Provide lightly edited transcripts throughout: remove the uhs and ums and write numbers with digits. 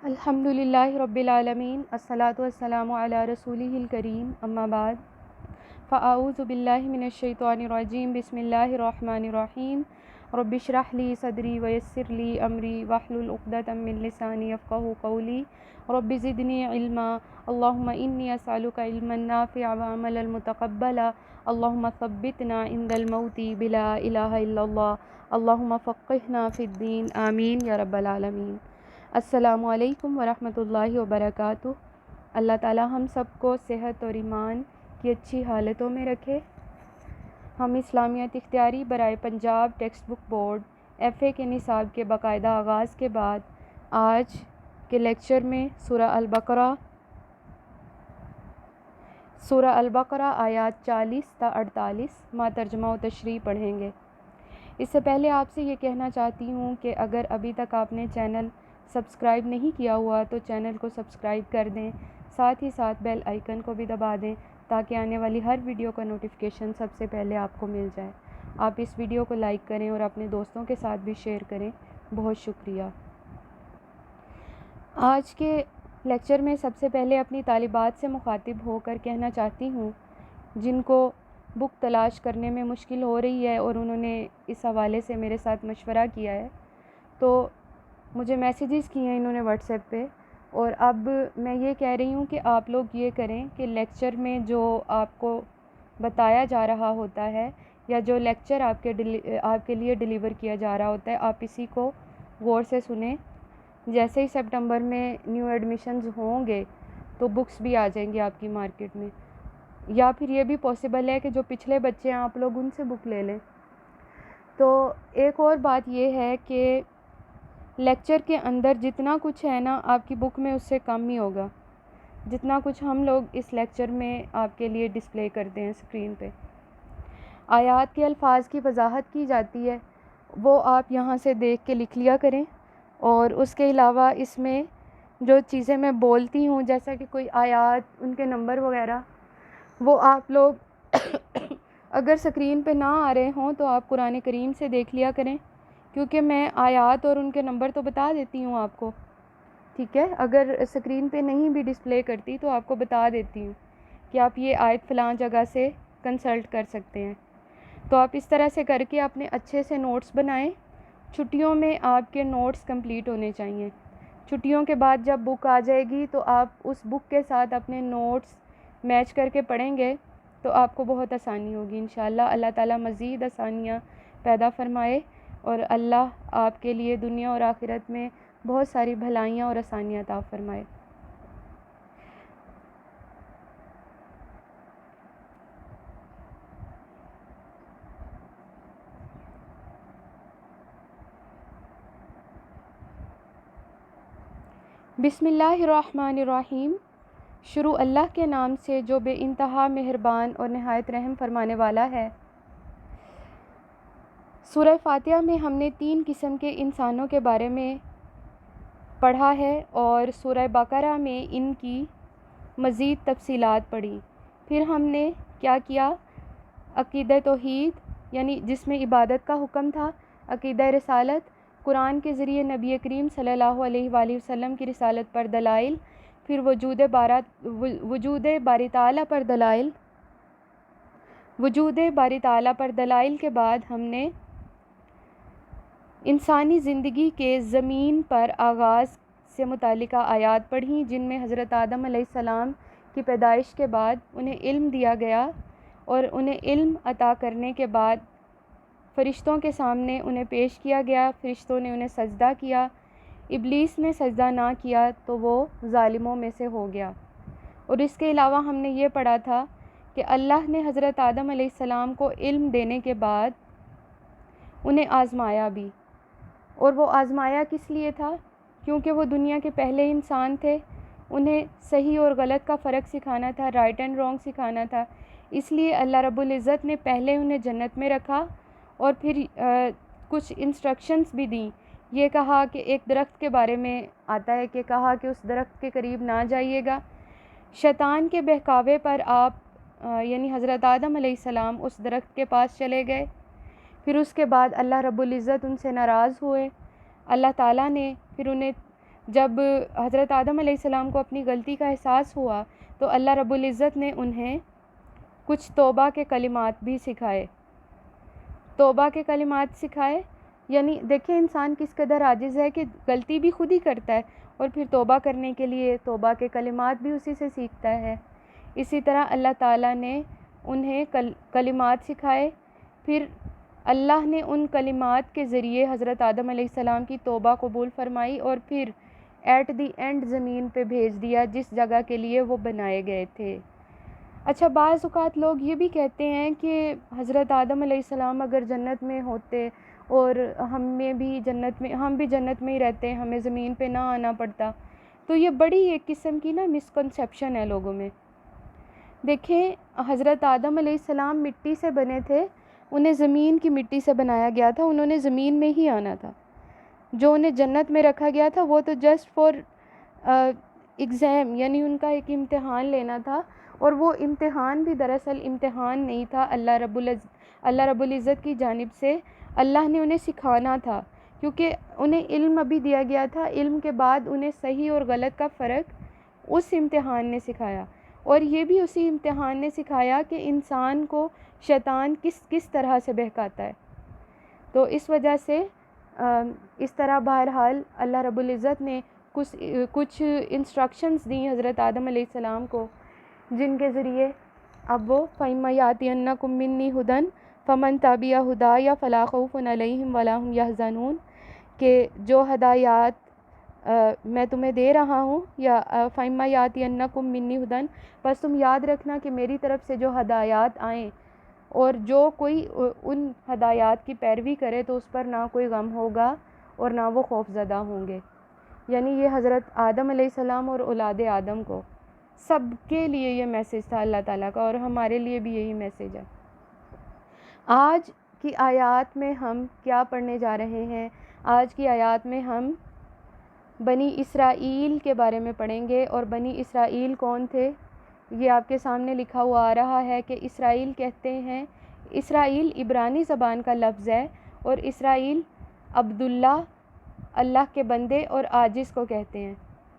الحمدللہ رب العالمین الصلاۃ والسلام علی رسولہ الکریم اما بعد فاعوذ باللہ من الشیطان الرجیم بسم اللہ الرحمن الرحیم رب اشرح لی صدری ویسر لی امری واحلل عقدۃ من لسانی یفقہوا قولی رب زدنی علما اللہم انی اسألک علما نافعا وعملا متقبلا اللہم ثبتنا عند الموت بلا الہ الا اللہ اللہم فقہنا فی الدین آمین یا رب العالمین۔ السلام علیکم ورحمۃ اللہ وبرکاتہ۔ اللہ تعالی ہم سب کو صحت اور ایمان کی اچھی حالتوں میں رکھے۔ ہم اسلامیات اختیاری برائے Punjab text book board FA کے نصاب کے باقاعدہ آغاز کے بعد آج کے لیکچر میں سورہ البقرہ آیات 40 تا 48 ما ترجمہ و تشریح پڑھیں گے۔ اس سے پہلے آپ سے یہ کہنا چاہتی ہوں کہ اگر ابھی تک آپ نے چینل سبسکرائب نہیں کیا ہوا تو چینل کو سبسکرائب کر دیں، ساتھ ہی ساتھ بیل آئیکن کو بھی دبا دیں تاکہ آنے والی ہر ویڈیو کا نوٹیفیکیشن سب سے پہلے آپ کو مل جائے۔ آپ اس ویڈیو کو لائک کریں اور اپنے دوستوں کے ساتھ بھی شیئر کریں، بہت شکریہ۔ آج کے لیکچر میں سب سے پہلے اپنی طالبات سے مخاطب ہو کر کہنا چاہتی ہوں جن کو بک تلاش کرنے میں مشکل ہو رہی ہے اور انہوں نے اس حوالے سے میرے ساتھ مشورہ کیا ہے، تو مجھے میسیجز کیے ہیں انہوں نے واٹس ایپ پہ، اور اب میں یہ کہہ رہی ہوں کہ آپ لوگ یہ کریں کہ لیکچر میں جو آپ کو بتایا جا رہا ہوتا ہے یا جو لیکچر آپ کے لیے ڈیلیور کیا جا رہا ہوتا ہے، آپ اسی کو غور سے سنیں۔ جیسے ہی سپٹمبر میں نیو ایڈمیشنز ہوں گے تو بکس بھی آ جائیں گی آپ کی مارکیٹ میں، یا پھر یہ بھی پاسبل ہے کہ جو پچھلے بچے ہیں آپ لوگ ان سے بک لے لیں۔ تو ایک اور بات یہ ہے کہ لیکچر کے اندر جتنا کچھ ہے نا آپ کی بک میں اس سے کم ہی ہوگا، جتنا کچھ ہم لوگ اس لیکچر میں آپ کے لیے ڈسپلے کرتے ہیں اسکرین پہ۔ آیات کے الفاظ کی وضاحت کی جاتی ہے، وہ آپ یہاں سے دیکھ کے لکھ لیا کریں، اور اس کے علاوہ اس میں جو چیزیں میں بولتی ہوں جیسا کہ کوئی آیات، ان کے نمبر وغیرہ، وہ آپ لوگ اگر اسکرین پہ نہ آ رہے ہوں تو آپ قرآن کریم سے دیکھ لیا کریں، کیونکہ میں آیات اور ان کے نمبر تو بتا دیتی ہوں آپ کو، ٹھیک ہے؟ اگر اسکرین پہ نہیں بھی ڈسپلے کرتی تو آپ کو بتا دیتی ہوں کہ آپ یہ آیت فلاں جگہ سے کنسلٹ کر سکتے ہیں۔ تو آپ اس طرح سے کر کے اپنے اچھے سے نوٹس بنائیں۔ چھٹیوں میں آپ کے نوٹس کمپلیٹ ہونے چاہیے۔ چھٹیوں کے بعد جب بک آ جائے گی تو آپ اس بک کے ساتھ اپنے نوٹس میچ کر کے پڑھیں گے تو آپ کو بہت آسانی ہوگی انشاءاللہ۔ اللہ تعالیٰ مزید آسانیاں پیدا فرمائے اور اللہ آپ کے لیے دنیا اور آخرت میں بہت ساری بھلائیاں اور آسانیاں عطا فرمائے۔ بسم اللہ الرحمن الرحیم۔ شروع اللہ کے نام سے جو بے انتہا مہربان اور نہایت رحم فرمانے والا ہے۔ سورہ فاتحہ میں ہم نے 3 قسم کے انسانوں کے بارے میں پڑھا ہے اور سورہ بقرہ میں ان کی مزید تفصیلات پڑھی۔ پھر ہم نے کیا کیا؟ عقیدہ توحید یعنی جس میں عبادت کا حکم تھا، عقیدہ رسالت، قرآن کے ذریعے نبی کریم صلی اللہ علیہ وآلہ وسلم کی رسالت پر دلائل، پھر وجود باری تعالیٰ پر دلائل، وجود باری تعالیٰ پر دلائل کے بعد ہم نے انسانی زندگی کے زمین پر آغاز سے متعلقہ آیات پڑھیں جن میں حضرت آدم علیہ السلام کی پیدائش کے بعد انہیں علم دیا گیا، اور انہیں علم عطا کرنے کے بعد فرشتوں کے سامنے انہیں پیش کیا گیا، فرشتوں نے انہیں سجدہ کیا، ابلیس نے سجدہ نہ کیا تو وہ ظالموں میں سے ہو گیا۔ اور اس کے علاوہ ہم نے یہ پڑھا تھا کہ اللہ نے حضرت آدم علیہ السلام کو علم دینے کے بعد انہیں آزمایا بھی، اور وہ آزمایا کس لیے تھا؟ کیونکہ وہ دنیا کے پہلے انسان تھے، انہیں صحیح اور غلط کا فرق سکھانا تھا، رائٹ اینڈ رانگ سکھانا تھا، اس لیے اللہ رب العزت نے پہلے انہیں جنت میں رکھا اور پھر کچھ انسٹرکشنز بھی دیں۔ یہ کہا کہ ایک درخت کے بارے میں آتا ہے کہ کہا کہ اس درخت کے قریب نہ جائیے گا۔ شیطان کے بہکاوے پر آپ یعنی حضرت آدم علیہ السلام اس درخت کے پاس چلے گئے، پھر اس کے بعد اللہ رب العزت ان سے ناراض ہوئے، اللہ تعالیٰ نے پھر انہیں جب حضرت آدم علیہ السلام کو اپنی غلطی کا احساس ہوا تو اللہ رب العزت نے انہیں کچھ توبہ کے کلمات بھی سکھائے. توبہ کے کلمات سکھائے یعنی دیکھیں انسان کس قدر عاجز ہے کہ غلطی بھی خود ہی کرتا ہے اور پھر توبہ کرنے کے لیے توبہ کے کلمات بھی اسی سے سیکھتا ہے. اسی طرح اللہ تعالیٰ نے انہیں کلمات سکھائے. پھر اللہ نے ان کلمات کے ذریعے حضرت آدم علیہ السلام کی توبہ قبول فرمائی اور پھر ایٹ دی اینڈ زمین پہ بھیج دیا جس جگہ کے لیے وہ بنائے گئے تھے. اچھا بعض اوقات لوگ یہ بھی کہتے ہیں کہ حضرت آدم علیہ السلام اگر جنت میں ہوتے اور ہم بھی جنت میں ہی رہتے، ہمیں زمین پہ نہ آنا پڑتا، تو یہ بڑی ایک قسم کی مسکنسیپشن ہے لوگوں میں. دیکھیں حضرت آدم علیہ السلام مٹی سے بنے تھے، انہیں زمین کی مٹی سے بنایا گیا تھا، انہوں نے زمین میں ہی آنا تھا. جو انہیں جنت میں رکھا گیا تھا وہ تو جسٹ فار ایگزام، یعنی ان کا ایک امتحان لینا تھا، اور وہ امتحان بھی دراصل امتحان نہیں تھا، اللہ رب العزت کی جانب سے اللہ نے انہیں سکھانا تھا، کیونکہ انہیں علم ابھی دیا گیا تھا. علم کے بعد انہیں صحیح اور غلط کا فرق اس امتحان نے سکھایا، اور یہ بھی اسی امتحان نے سکھایا کہ انسان کو شیطان کس طرح سے بہکاتا ہے. تو اس وجہ سے اس طرح بہرحال اللہ رب العزت نے کچھ انسٹرکشنز دیں حضرت آدم علیہ السلام کو، جن کے ذریعے اب وہ فَإِمَّا يَأْتِيَنَّكُم مِّنِّي هُدًى فَمَن تَبِعَ هُدَايَ فَلَا خَوْفٌ عَلَيْهِمْ وَلَا هُمْ يَحْزَنُونَ، کہ جو ہدایات میں تمہیں دے رہا ہوں، یا فَإِمَّا يَأْتِيَنَّكُم مِّنِّي هُدًى، بس تم یاد رکھنا کہ میری طرف سے جو ہدایات آئیں اور جو کوئی ان ہدایات کی پیروی کرے تو اس پر نہ کوئی غم ہوگا اور نہ وہ خوف زدہ ہوں گے. یعنی یہ حضرت آدم علیہ السلام اور اولاد آدم کو سب کے لیے یہ میسیج تھا اللہ تعالیٰ کا، اور ہمارے لیے بھی یہی میسیج ہے. آج کی آیات میں ہم کیا پڑھنے جا رہے ہیں؟ آج کی آیات میں ہم بنی اسرائیل کے بارے میں پڑھیں گے. اور بنی اسرائیل کون تھے؟ یہ آپ کے سامنے لکھا ہوا آ رہا ہے کہ اسرائیل کہتے ہیں، اسرائیل عبرانی زبان کا لفظ ہے، اور اسرائیل عبداللہ، اللہ کے بندے اور عاجز کو کہتے ہیں.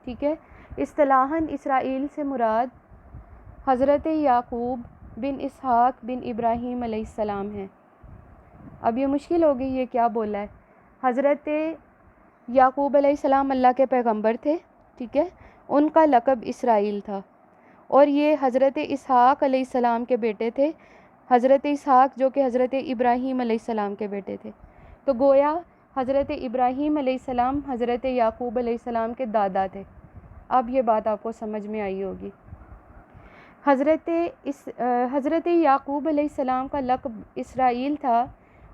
ٹھیک ہے. اصطلاحاً اسرائیل سے مراد حضرت یعقوب بن اسحاق بن ابراہیم علیہ السلام ہیں. اب یہ مشکل ہو گئی یہ کیا بولا ہے. حضرت یعقوب علیہ السلام اللہ کے پیغمبر تھے، ٹھیک ہے، ان کا لقب اسرائیل تھا، اور یہ حضرت اسحاق علیہ السلام کے بیٹے تھے. حضرت اسحاق جو کہ حضرت ابراہیم علیہ السلام کے بیٹے تھے. تو گویا حضرت ابراہیم علیہ السلام حضرت یعقوب علیہ السلام کے دادا تھے. اب یہ بات آپ کو سمجھ میں آئی ہوگی. حضرت یعقوب علیہ السلام کا لقب اسرائیل تھا،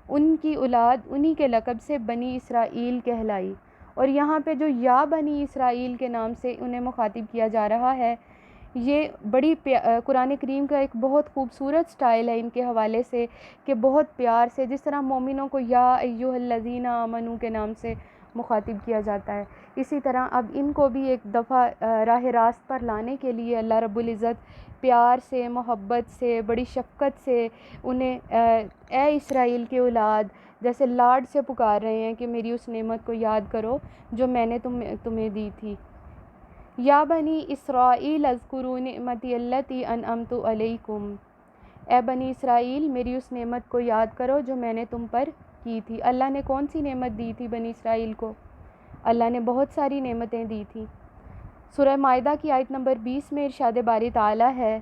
ان کی اولاد انہی کے لقب سے بنی اسرائیل کہلائی. اور یہاں پہ جو یا بنی اسرائیل کے نام سے انہیں مخاطب کیا جا رہا ہے، یہ بڑی قرآن کریم کا ایک بہت خوبصورت سٹائل ہے ان کے حوالے سے، کہ بہت پیار سے جس طرح مومنوں کو یا ایھا الذین آمنوا کے نام سے مخاطب کیا جاتا ہے، اسی طرح اب ان کو بھی ایک دفعہ راہ راست پر لانے کے لیے اللہ رب العزت پیار سے، محبت سے، بڑی شفقت سے انہیں اے اسرائیل کے اولاد جیسے لاڈ سے پکار رہے ہیں کہ میری اس نعمت کو یاد کرو جو میں نے تمہیں دی تھی. یا بنی اسرائیل اذکروا نعمتی التی انعمت علیکم، اے بنی اسرائیل میری اس نعمت کو یاد کرو جو میں نے تم پر کی تھی. اللہ نے کون سی نعمت دی تھی بنی اسرائیل کو؟ اللہ نے بہت ساری نعمتیں دی تھیں. سورہ مائدہ کی آیت نمبر 20 میں ارشاد باری تعالیٰ ہے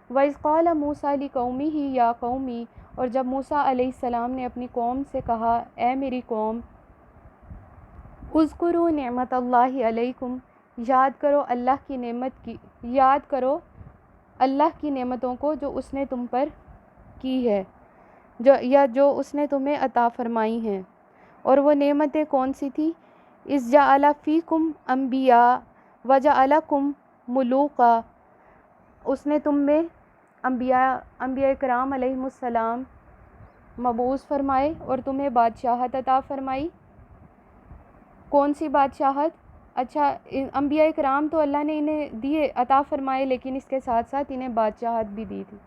وَإِذْ قَالَ مُوسَىٰ لِقَوْمِهِ يَا قَوْمِ، اور جب موسیٰ علیہ السلام نے اپنی قوم سے کہا اے میری قوم، اذکروا نعمت اللہ علیکم، یاد کرو اللہ کی نعمتوں کو جو اس نے تم پر کی ہے، جو اس نے تمہیں عطا فرمائی ہیں. اور وہ نعمتیں کون سی تھی؟ اذ جعل فیکم انبیاء وجعلکم ملوکا، اس نے تم میں انبیاء کرام علیہم السلام مبعوث فرمائے اور تمہیں بادشاہت عطا فرمائی. کون سی بادشاہت؟ اچھا انبیاء کرام تو اللہ نے انہیں دیے عطا فرمائے، لیکن اس کے ساتھ ساتھ انہیں بادشاہت بھی دی تھی.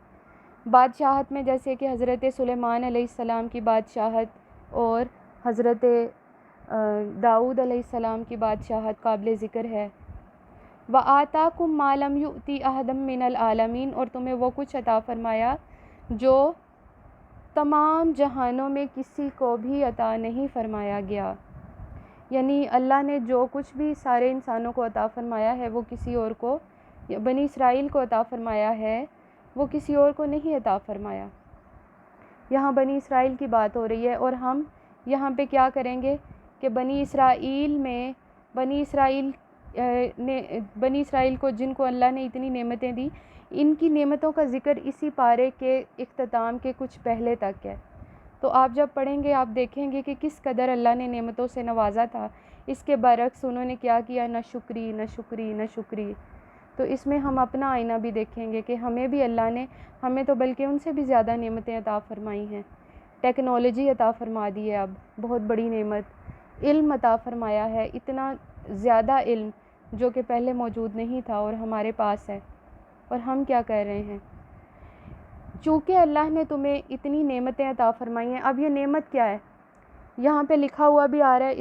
بادشاہت میں جیسے کہ حضرت سلیمان علیہ السلام کی بادشاہت اور حضرت داؤد علیہ السلام کی بادشاہت قابل ذکر ہے۔ وَآتَاكُم مَّا لَمْ يُؤْتِ أَحَدًا مِّنَ الْعَالَمِينَ، اور تمہیں وہ کچھ عطا فرمایا جو تمام جہانوں میں کسی کو بھی عطا نہیں فرمایا گیا۔ یعنی اللہ نے جو کچھ بھی سارے انسانوں کو عطا فرمایا ہے وہ کسی اور کو، بنی اسرائیل کو عطا فرمایا ہے، وہ کسی اور کو نہیں عطا فرمایا۔ یہاں بنی اسرائیل کی بات ہو رہی ہے، اور ہم یہاں پہ کیا کریں گے کہ بنی اسرائیل کو، جن کو اللہ نے اتنی نعمتیں دی، ان کی نعمتوں کا ذکر اسی پارے کے اختتام کے کچھ پہلے تک ہے۔ تو آپ جب پڑھیں گے آپ دیکھیں گے کہ کس قدر اللہ نے نعمتوں سے نوازا تھا، اس کے برعکس انہوں نے کیا کیا، نہ شکری نہ شکری نہ شکری۔ تو اس میں ہم اپنا آئینہ بھی دیکھیں گے کہ ہمیں بھی اللہ نے، ہمیں تو بلکہ ان سے بھی زیادہ نعمتیں عطا فرمائی ہیں۔ ٹیکنالوجی عطا فرما دی ہے، اب بہت بڑی نعمت، علم عطا فرمایا ہے، اتنا زیادہ علم جو کہ پہلے موجود نہیں تھا اور ہمارے پاس ہے، اور ہم کیا کر رہے ہیں؟ چونکہ اللہ نے تمہیں اتنی نعمتیں عطا فرمائی ہیں۔ اب یہ نعمت کیا ہے؟ یہاں پہ لکھا ہوا بھی آ رہا ہے،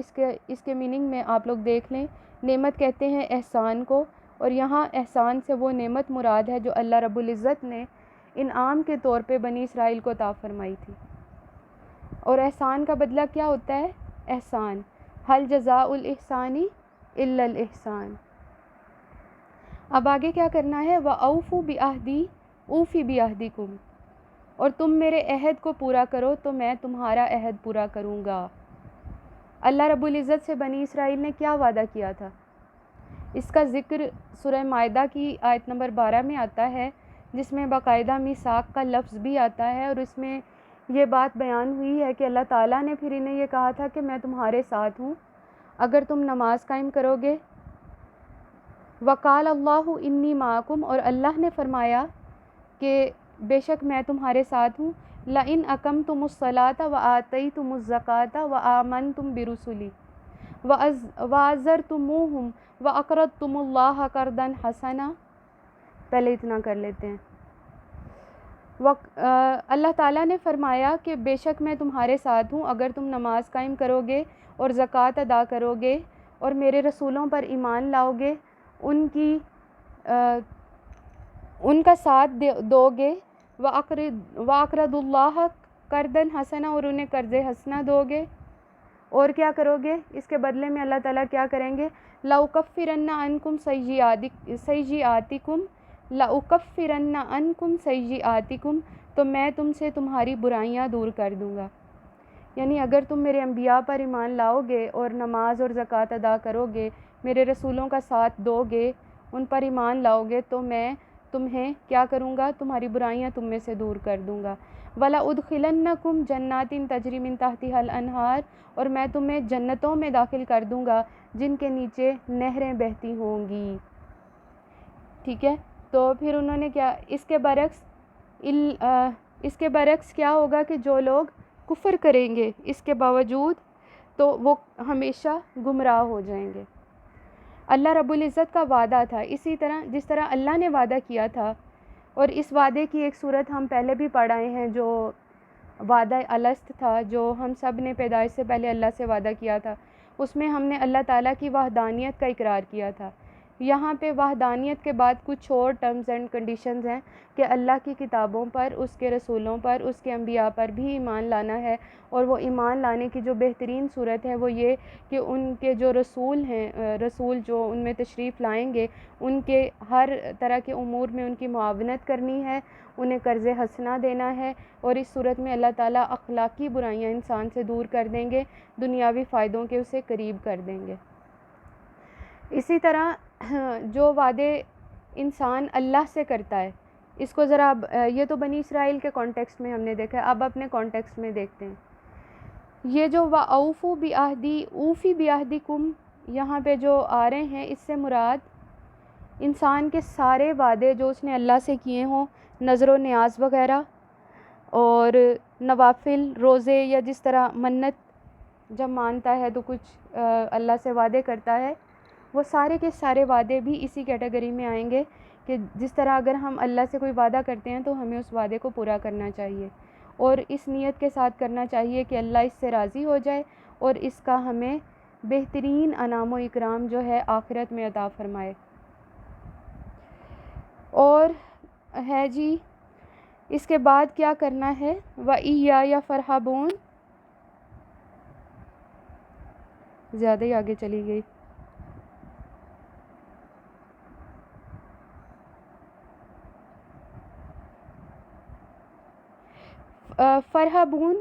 اس کے میننگ میں آپ لوگ دیکھ لیں۔ نعمت کہتے ہیں احسان کو، اور یہاں احسان سے وہ نعمت مراد ہے جو اللہ رب العزت نے انعام کے طور پہ بنی اسرائیل کو عطا فرمائی تھی۔ اور احسان کا بدلہ کیا ہوتا ہے؟ احسان، هل جزاء الاحسان الا الاحسان۔ اب آگے کیا کرنا ہے؟ وَأَوْفُوا بِعَہْدِی أُوفِ بِعَہْدِکُم، اور تم میرے عہد کو پورا کرو تو میں تمہارا عہد پورا کروں گا۔ اللہ رب العزت سے بنی اسرائیل نے کیا وعدہ کیا تھا؟ اس کا ذکر سورہ مائدہ کی آیت نمبر 12 میں آتا ہے، جس میں باقاعدہ میثاق کا لفظ بھی آتا ہے، اور اس میں یہ بات بیان ہوئی ہے کہ اللہ تعالیٰ نے پھر انہیں یہ کہا تھا کہ میں تمہارے ساتھ ہوں اگر تم نماز قائم کرو گے۔ وَقَالَ اللَّهُ إِنِّي مَعَكُمْ، اور اللہ نے فرمایا کہ بے شک میں تمہارے ساتھ ہوں۔ لَإِنْ أَقَمْتُمُ الصَّلَاةَ وَآتَيْتُمُ الزَّكَاةَ وَآمَنْتُمْ بِرُسُلِي وَعَزَّرْتُمُوهُمْ وَأَقْرَضْتُمُ اللَّهَ قَرْضًا حَسَنًا۔ پہلے اتنا کر لیتے ہیں۔ اللہ تعالیٰ نے فرمایا کہ بے شک میں تمہارے ساتھ ہوں اگر تم نماز قائم کرو گے اور زکوٰۃ ادا کرو گے اور میرے رسولوں پر ایمان لاؤ گے، ان کا ساتھ دو گے، وَأَقْرَضُوا اللَّهَ قَرْضًا حَسَنًا، اور انہیں قرض حسنہ دو گے۔ اور کیا کرو گے؟ اس کے بدلے میں اللہ تعالیٰ کیا کریں گے؟ لَأُكَفِّرَنَّ عَنْكُمْ سَيِّئَاتِكُمْ، تو میں تم سے تمہاری برائیاں دور کر دوں گا۔ یعنی اگر تم میرے انبیاء پر ایمان لاؤ گے اور نماز اور زکوٰۃ ادا کرو گے، میرے رسولوں کا ساتھ دو گے، ان پر ایمان لاؤ گے، تو میں تمہیں کیا کروں گا؟ تمہاری برائیاں تم میں سے دور کر دوں گا۔ وَلَأُدْخِلَنَّكُمْ جَنَّاتٍ تَجْرِی مِن تَحْتِہَا الْأَنْہَارُ، اور میں تمہیں جنتوں میں داخل کر دوں گا جن کے نیچے نہریں بہتی ہوں گی۔ ٹھیک ہے، تو پھر انہوں نے کیا، اس کے برعکس کیا ہوگا کہ جو لوگ کفر کریں گے اس کے باوجود تو وہ ہمیشہ گمراہ ہو جائیں گے۔ اللہ رب العزت کا وعدہ تھا، اسی طرح جس طرح اللہ نے وعدہ کیا تھا، اور اس وعدے کی ایک صورت ہم پہلے بھی پڑھ آئے ہیں جو وعدہ الست تھا، جو ہم سب نے پیدائش سے پہلے اللہ سے وعدہ کیا تھا۔ اس میں ہم نے اللہ تعالیٰ کی وحدانیت کا اقرار کیا تھا۔ یہاں پہ وحدانیت کے بعد کچھ اور ٹرمز اینڈ کنڈیشنز ہیں کہ اللہ کی کتابوں پر، اس کے رسولوں پر، اس کے انبیاء پر بھی ایمان لانا ہے، اور وہ ایمان لانے کی جو بہترین صورت ہے وہ یہ کہ ان کے جو رسول ہیں، رسول جو ان میں تشریف لائیں گے، ان کے ہر طرح کے امور میں ان کی معاونت کرنی ہے، انہیں قرض حسنہ دینا ہے، اور اس صورت میں اللہ تعالیٰ اخلاقی برائیاں انسان سے دور کر دیں گے، دنیاوی فائدوں کے اسے قریب کر دیں گے۔ اسی طرح جو وعدے انسان اللہ سے کرتا ہے، اس کو ذرا یہ تو بنی اسرائیل کے کانٹیکسٹ میں ہم نے دیکھا ہے، اب اپنے کانٹیکسٹ میں دیکھتے ہیں۔ یہ جو وَأَوْفُوا بِعَہْدِی أُوفِ بِعَہْدِکُم یہاں پہ جو آ رہے ہیں، اس سے مراد انسان کے سارے وعدے جو اس نے اللہ سے کیے ہوں، نظر و نیاز وغیرہ اور نوافل، روزے، یا جس طرح منت جب مانتا ہے تو کچھ اللہ سے وعدے کرتا ہے، وہ سارے کے سارے وعدے بھی اسی کیٹیگری میں آئیں گے کہ جس طرح اگر ہم اللہ سے کوئی وعدہ کرتے ہیں تو ہمیں اس وعدے کو پورا کرنا چاہیے، اور اس نیت کے ساتھ کرنا چاہیے کہ اللہ اس سے راضی ہو جائے اور اس کا ہمیں بہترین انعام و اکرام جو ہے آخرت میں عطا فرمائے۔ اور ہے جی اس کے بعد کیا کرنا ہے، وَإِيَّايَ فَارْهَبُونَ، زیادہ ہی آگے چلی گئی۔ فرحبون،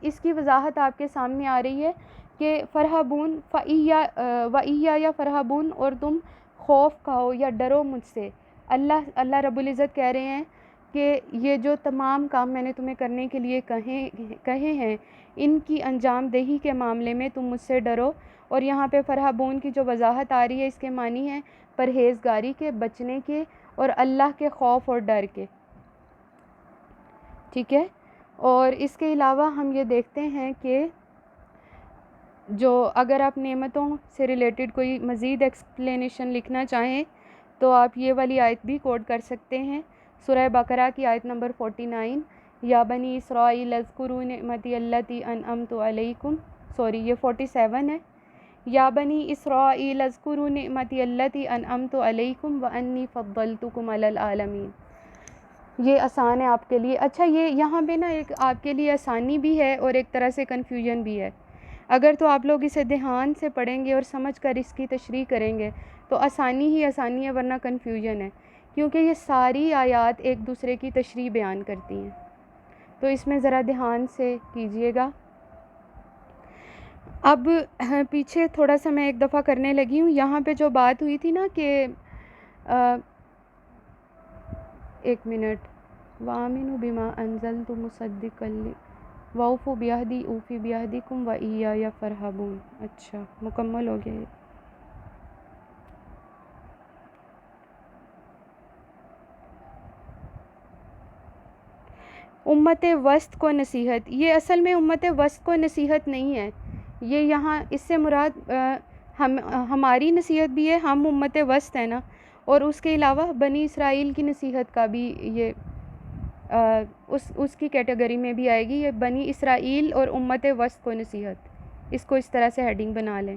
اس کی وضاحت آپ کے سامنے آ رہی ہے کہ فرحبون وَإِيَّايَ فَارْهَبُونَ، اور تم خوف کھاؤ یا ڈرو مجھ سے۔ اللہ رب العزت کہہ رہے ہیں کہ یہ جو تمام کام میں نے تمہیں کرنے کے لیے کہے ہیں، ان کی انجام دہی کے معاملے میں تم مجھ سے ڈرو۔ اور یہاں پہ فرحبون کی جو وضاحت آ رہی ہے، اس کے معنی ہے پرہیزگاری کے، بچنے کے، اور اللہ کے خوف اور ڈر کے، ٹھیک ہے۔ اور اس کے علاوہ ہم یہ دیکھتے ہیں کہ جو اگر آپ نعمتوں سے ریلیٹڈ کوئی مزید ایکسپلینیشن لکھنا چاہیں تو آپ یہ والی آیت بھی کوٹ کر سکتے ہیں، سورہ بقرہ کی آیت نمبر 49، یا بنی اسرائیل اذکروا نعمتی التی انعمت علیکم، یہ 47 ہے، یا بنی اسرائیل اذکروا نعمتی التی انعمت علیکم وانی فضلتکم علی العالمین۔ یہ آسان ہے آپ کے لیے۔ اچھا، یہ یہاں پہ نا ایک آپ کے لیے آسانی بھی ہے اور ایک طرح سے کنفیوژن بھی ہے۔ اگر تو آپ لوگ اسے دھیان سے پڑھیں گے اور سمجھ کر اس کی تشریح کریں گے تو آسانی ہی آسانی ہے، ورنہ کنفیوژن ہے، کیونکہ یہ ساری آیات ایک دوسرے کی تشریح بیان کرتی ہیں، تو اس میں ذرا دھیان سے کیجئے گا۔ اب پیچھے تھوڑا سا میں ایک دفعہ کرنے لگی ہوں، یہاں پہ جو بات ہوئی تھی نا کہ ایک منٹ، وَآمِنُوا بِمَا أَنزَلْتُ مُصَدِّقًا وَأَوْفُوا بِعَهْدِي أُوفِ بِعَهْدِكُمْ وَإِيَّايَ فَارْهَبُونَ۔ اچھا، مکمل ہو گیا۔ امت وسط کو نصیحت، یہ اصل میں امت وسط کو نصیحت نہیں ہے، یہ یہاں اس سے مراد ہماری نصیحت بھی ہے، ہم امت وسط ہیں نا، اور اس کے علاوہ بنی اسرائیل کی نصیحت کا بھی یہ اس کی کیٹیگری میں بھی آئے گی، یہ بنی اسرائیل اور امت وسط کو نصیحت، اس کو اس طرح سے ہیڈنگ بنا لیں۔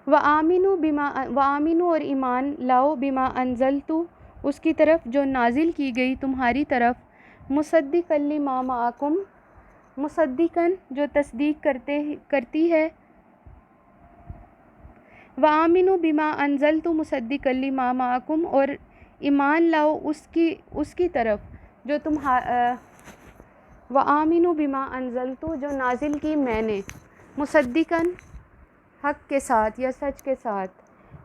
وَآمِنُوا اور ایمان لاؤ، بما انزلتُ اس کی طرف جو نازل کی گئی تمہاری طرف، مصدقا لما معکم، مصدقاً جو تصدیق کرتی ہے، وَآمِنُوا بِمَا أَنزَلْتُ مُصَدِّقًا لِمَا مَعَكُمْ، اور ایمان لاؤ اس کی طرف جو وَآمِنُوا بِمَا أَنزَلْتُ جو نازل کی میں نے، مصدقاً حق کے ساتھ یا سچ کے ساتھ،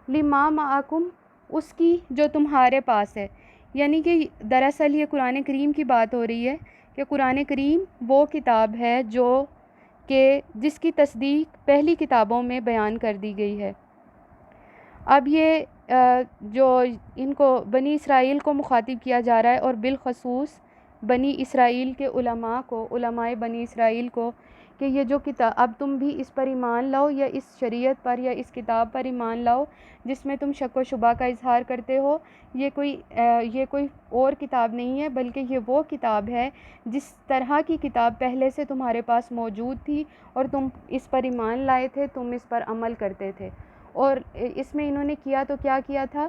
لِمَا مَعَكُمْ اس کی جو تمہارے پاس ہے، یعنی کہ دراصل یہ قرآن کریم کی بات ہو رہی ہے کہ قرآن کریم وہ کتاب ہے جس کی تصدیق پہلی کتابوں میں بیان کر دی گئی ہے۔ اب یہ جو ان کو بنی اسرائیل کو مخاطب کیا جا رہا ہے، اور بالخصوص بنی اسرائیل کے علماء بنی اسرائیل کو، کہ یہ جو کتاب، اب تم بھی اس پر ایمان لاؤ، یا اس شریعت پر یا اس کتاب پر ایمان لاؤ جس میں تم شک و شبہ کا اظہار کرتے ہو، یہ کوئی اور کتاب نہیں ہے، بلکہ یہ وہ کتاب ہے جس طرح کی کتاب پہلے سے تمہارے پاس موجود تھی اور تم اس پر ایمان لائے تھے، تم اس پر عمل کرتے تھے۔ اور اس میں انہوں نے کیا تھا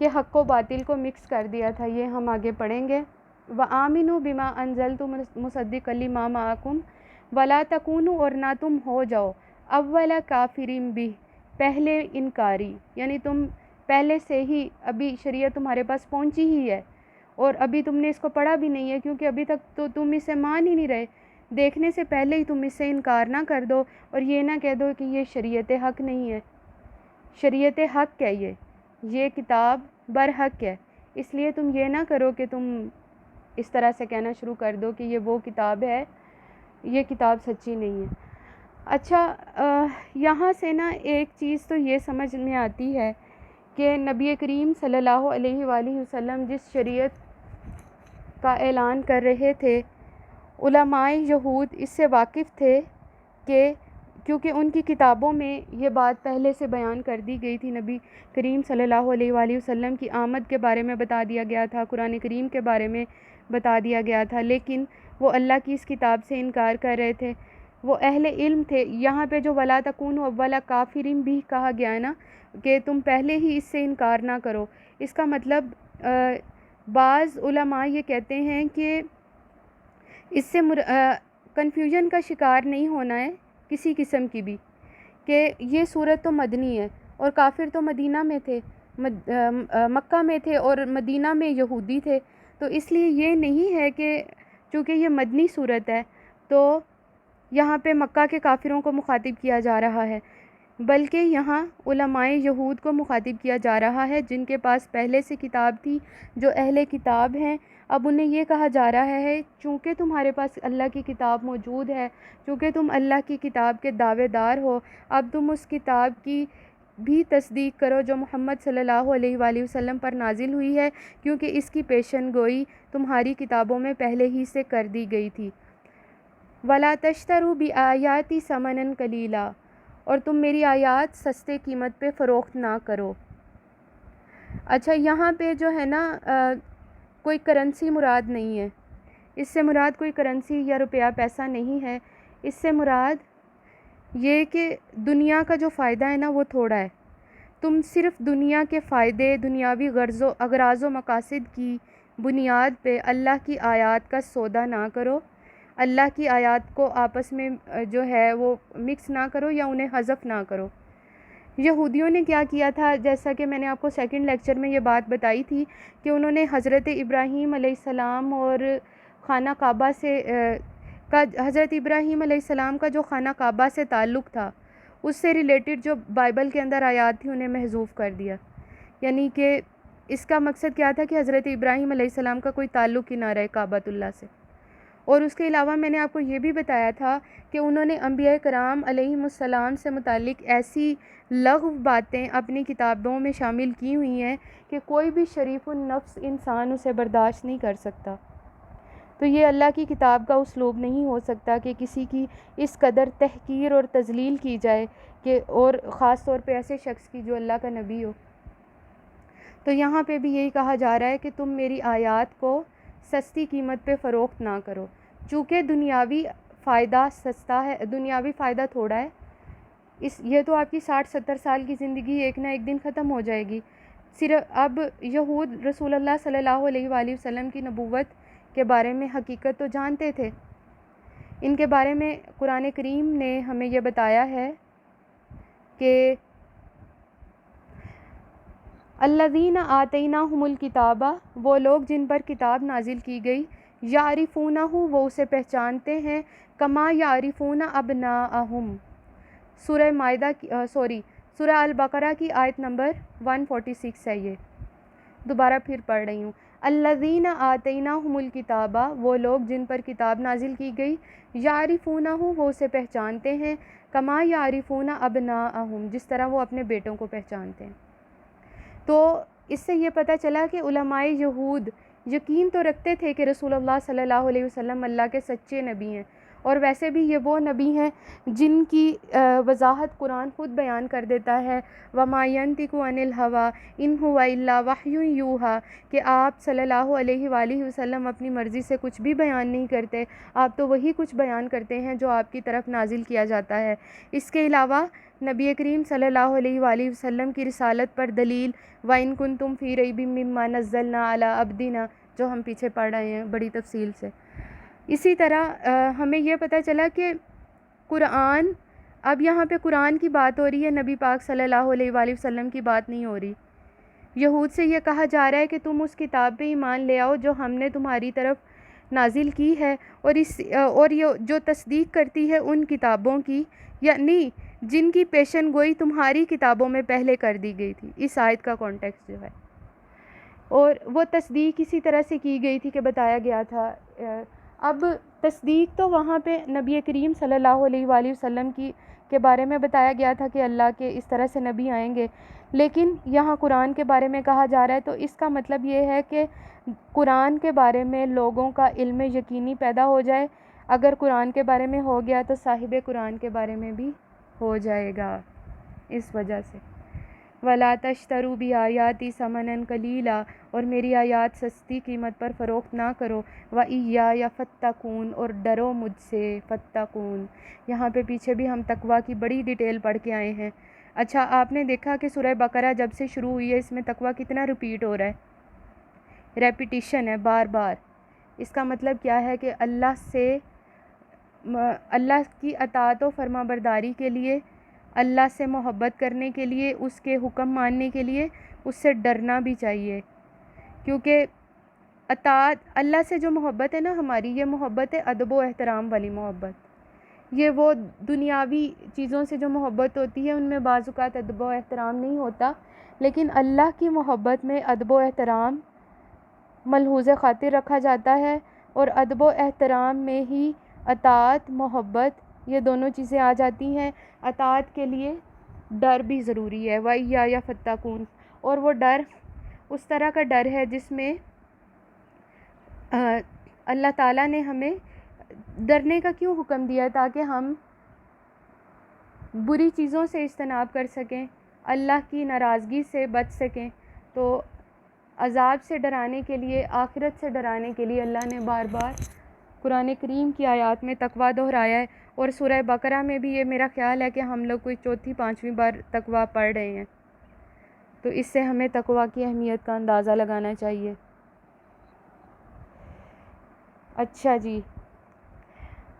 کہ حق و باطل کو مکس کر دیا تھا، یہ ہم آگے پڑھیں گے۔ وَآمِنُوا بِمَا أَنزَلْتُ مُصَدِّقًا لِمَا مَعَكُمْ وَلَا تَكُونُوا اور نہ تم ہو جاؤ اول کافرین بِہ پہلے انکاری، یعنی تم پہلے سے ہی ابھی شریعت تمہارے پاس پہنچی ہی ہے اور ابھی تم نے اس کو پڑھا بھی نہیں ہے، کیونکہ ابھی تک تو تم اسے مان ہی نہیں رہے، دیکھنے سے پہلے ہی تم اس سے انکار نہ کر دو اور یہ نہ کہہ دو کہ یہ شریعت حق نہیں ہے۔ شریعت حق ہے، یہ کتاب برحق ہے، اس لیے تم یہ نہ کرو کہ تم اس طرح سے کہنا شروع کر دو کہ یہ وہ کتاب ہے، یہ کتاب سچی نہیں ہے۔ اچھا، یہاں سے نا ایک چیز تو یہ سمجھ میں آتی ہے کہ نبی کریم صلی اللہ علیہ وآلہ وسلم جس شریعت کا اعلان کر رہے تھے، علماء یہود اس سے واقف تھے کہ کیونکہ ان کی کتابوں میں یہ بات پہلے سے بیان کر دی گئی تھی، نبی کریم صلی اللہ علیہ وآلہ وسلم کی آمد کے بارے میں بتا دیا گیا تھا، قرآن کریم کے بارے میں بتا دیا گیا تھا، لیکن وہ اللہ کی اس کتاب سے انکار کر رہے تھے۔ وہ اہل علم تھے. یہاں پہ جو ولا تکونوا اول کافرین بھی کہا گیا ہے نا کہ تم پہلے ہی اس سے انکار نہ کرو. اس کا مطلب بعض علماء یہ کہتے ہیں کہ اس سے کنفیوژن کا شکار نہیں ہونا ہے کسی قسم کی بھی، کہ یہ صورت تو مدنی ہے اور کافر تو مدینہ میں تھے، مکہ میں تھے اور مدینہ میں یہودی تھے. تو اس لیے یہ نہیں ہے کہ چونکہ یہ مدنی صورت ہے تو یہاں پہ مکہ کے کافروں کو مخاطب کیا جا رہا ہے، بلکہ یہاں علماء یہود کو مخاطب کیا جا رہا ہے جن کے پاس پہلے سے کتاب تھی، جو اہل کتاب ہیں. اب انہیں یہ کہا جا رہا ہے چونکہ تمہارے پاس اللہ کی کتاب موجود ہے، چونکہ تم اللہ کی کتاب کے دعوے دار ہو، اب تم اس کتاب کی بھی تصدیق کرو جو محمد صلی اللہ علیہ وآلہ وسلم پر نازل ہوئی ہے، کیونکہ اس کی پیشن گوئی تمہاری کتابوں میں پہلے ہی سے کر دی گئی تھی. وَلَا تَشْتَرُوا بِآيَاتِي ثَمَنًا قَلِيلًا، اور تم میری آیات سستے قیمت پہ فروخت نہ کرو. اچھا، یہاں پہ جو ہے نا کوئی کرنسی مراد نہیں ہے. اس سے مراد کوئی کرنسی یا روپیہ پیسہ نہیں ہے. اس سے مراد یہ کہ دنیا کا جو فائدہ ہے نا وہ تھوڑا ہے. تم صرف دنیا کے فائدے، دنیاوی اغراض و مقاصد کی بنیاد پہ اللہ کی آیات کا سودا نہ کرو، اللہ کی آیات کو آپس میں جو ہے وہ مکس نہ کرو یا انہیں حذف نہ کرو. یہودیوں نے کیا کیا تھا، جیسا کہ میں نے آپ کو سیکنڈ لیکچر میں یہ بات بتائی تھی کہ انہوں نے حضرت ابراہیم علیہ السلام اور خانہ کعبہ سے حضرت ابراہیم علیہ السلام کا جو خانہ کعبہ سے تعلق تھا اس سے ریلیٹڈ جو بائبل کے اندر آیات تھی انہیں محذوف کر دیا. یعنی کہ اس کا مقصد کیا تھا کہ حضرت ابراہیم علیہ السلام کا کوئی تعلق ہی نہ رہے کعبۃ اللہ سے. اور اس کے علاوہ میں نے آپ کو یہ بھی بتایا تھا کہ انہوں نے انبیاء کرام علیہم السلام سے متعلق ایسی لغو باتیں اپنی کتابوں میں شامل کی ہوئی ہیں کہ کوئی بھی شریف النفس انسان اسے برداشت نہیں کر سکتا. تو یہ اللہ کی کتاب کا اسلوب نہیں ہو سکتا کہ کسی کی اس قدر تحقیر اور تذلیل کی جائے کہ اور خاص طور پہ ایسے شخص کی جو اللہ کا نبی ہو. تو یہاں پہ بھی یہی کہا جا رہا ہے کہ تم میری آیات کو سستی قیمت پہ فروخت نہ کرو، چونکہ دنیاوی فائدہ سستا ہے، دنیاوی فائدہ تھوڑا ہے. یہ تو آپ کی 60-70 سال کی زندگی ایک نہ ایک دن ختم ہو جائے گی. صرف اب یہود رسول اللہ صلی اللہ علیہ وآلہ وسلم کی نبوت کے بارے میں حقیقت تو جانتے تھے. ان کے بارے میں قرآن کریم نے ہمیں یہ بتایا ہے کہ الذین آتیناہم الکتاب، وہ لوگ جن پر کتاب نازل کی گئی، یعرفونہ، وہ اسے پہچانتے ہیں، کما یعرفون ابناءہم. سورہ البقرہ کی آیت نمبر 146 ہے. یہ دوبارہ پھر پڑھ رہی ہوں. الذین آتیناہم الکتاب، وہ لوگ جن پر کتاب نازل کی گئی، یعرفونہ، وہ اسے پہچانتے ہیں، کما یعرفون ابناءہم، جس طرح وہ اپنے بیٹوں کو پہچانتے ہیں. تو اس سے یہ پتہ چلا کہ علماء یہود یقین تو رکھتے تھے کہ رسول اللہ صلی اللہ علیہ وسلم اللہ کے سچے نبی ہیں، اور ویسے بھی یہ وہ نبی ہیں جن کی وضاحت قرآن خود بیان کر دیتا ہے، وَمَا يَنطِقُ عَنِ الْهَوَىٰ إِنْ هُوَ إِلَّا وَحْيٌ يُوحَىٰ، کہ آپ صلی اللہ علیہ وآلہ وسلم اپنی مرضی سے کچھ بھی بیان نہیں کرتے، آپ تو وہی کچھ بیان کرتے ہیں جو آپ کی طرف نازل کیا جاتا ہے. اس کے علاوہ نبی کریم صلی اللہ علیہ وآلہ وسلم کی رسالت پر دلیل وَإِن كُنتُمْ فِي رَيْبٍ مِّمَّا نَزَّلْنَا عَلَىٰ عَبْدِنَا، جو ہم پیچھے پڑھ رہے ہیں بڑی تفصیل سے. اسی طرح ہمیں یہ پتہ چلا کہ قرآن، اب یہاں پہ قرآن کی بات ہو رہی ہے، نبی پاک صلی اللہ علیہ وآلہ وسلم کی بات نہیں ہو رہی. یہود سے یہ کہا جا رہا ہے کہ تم اس کتاب پہ ایمان لے آؤ جو ہم نے تمہاری طرف نازل کی ہے، اور یہ جو تصدیق کرتی ہے ان کتابوں کی، یعنی جن کی پیشن گوئی تمہاری کتابوں میں پہلے کر دی گئی تھی. اس آیت کا کانٹیکسٹ جو ہے، اور وہ تصدیق اسی طرح سے کی گئی تھی کہ بتایا گیا تھا. اب تصدیق تو وہاں پہ نبی کریم صلی اللہ علیہ وآلہ وسلم کے بارے میں بتایا گیا تھا کہ اللہ کے اس طرح سے نبی آئیں گے، لیکن یہاں قرآن کے بارے میں کہا جا رہا ہے. تو اس کا مطلب یہ ہے کہ قرآن کے بارے میں لوگوں کا علم یقینی پیدا ہو جائے. اگر قرآن کے بارے میں ہو گیا تو صاحب قرآن کے بارے میں بھی ہو جائے گا. اس وجہ سے ولا تشتروا بآیاتی ثمنا قلیلا، اور میری آیات سستی قیمت پر فروخت نہ کرو، وإیایا فاتقون، اور ڈرو مجھ سے، فاتقون۔ یہاں پہ پیچھے بھی ہم تقویٰ کی بڑی ڈیٹیل پڑھ کے آئے ہیں۔ اچھا، آپ نے دیکھا کہ سورہ بقرہ جب سے شروع ہوئی ہے اس میں تقویٰ کتنا ریپیٹ ہو رہا ہے، ریپیٹیشن ہے بار بار۔ اس کا مطلب کیا ہے کہ اللہ کی اطاعت و فرما برداری کے لیے، اللہ سے محبت کرنے کے لیے، اس کے حکم ماننے کے لیے اس سے ڈرنا بھی چاہیے، کیونکہ اطاعت اللہ سے جو محبت ہے نا ہماری، یہ محبت ہے ادب و احترام والی محبت۔ یہ وہ دنیاوی چیزوں سے جو محبت ہوتی ہے ان میں بعض اوقات ادب و احترام نہیں ہوتا، لیکن اللہ کی محبت میں ادب و احترام ملحوظ خاطر رکھا جاتا ہے، اور ادب و احترام میں ہی اطاعت، محبت، یہ دونوں چیزیں آ جاتی ہیں۔ اطاعت کے لیے ڈر بھی ضروری ہے، وَإِيَّايَ فَاتَّقُونَ، اور وہ ڈر اس طرح کا ڈر ہے جس میں اللہ تعالیٰ نے ہمیں ڈرنے کا کیوں حکم دیا ہے؟ تاکہ ہم بری چیزوں سے اجتناب کر سکیں، اللہ کی ناراضگی سے بچ سکیں۔ تو عذاب سے ڈرانے کے لیے، آخرت سے ڈرانے کے لیے اللہ نے بار بار قرآن کریم کی آیات میں تقویٰ دہرایا ہے، اور سورہ بقرہ میں بھی یہ میرا خیال ہے کہ ہم لوگ کوئی چوتھی پانچویں بار تقویٰ پڑھ رہے ہیں، تو اس سے ہمیں تقویٰ کی اہمیت کا اندازہ لگانا چاہیے۔ اچھا جی،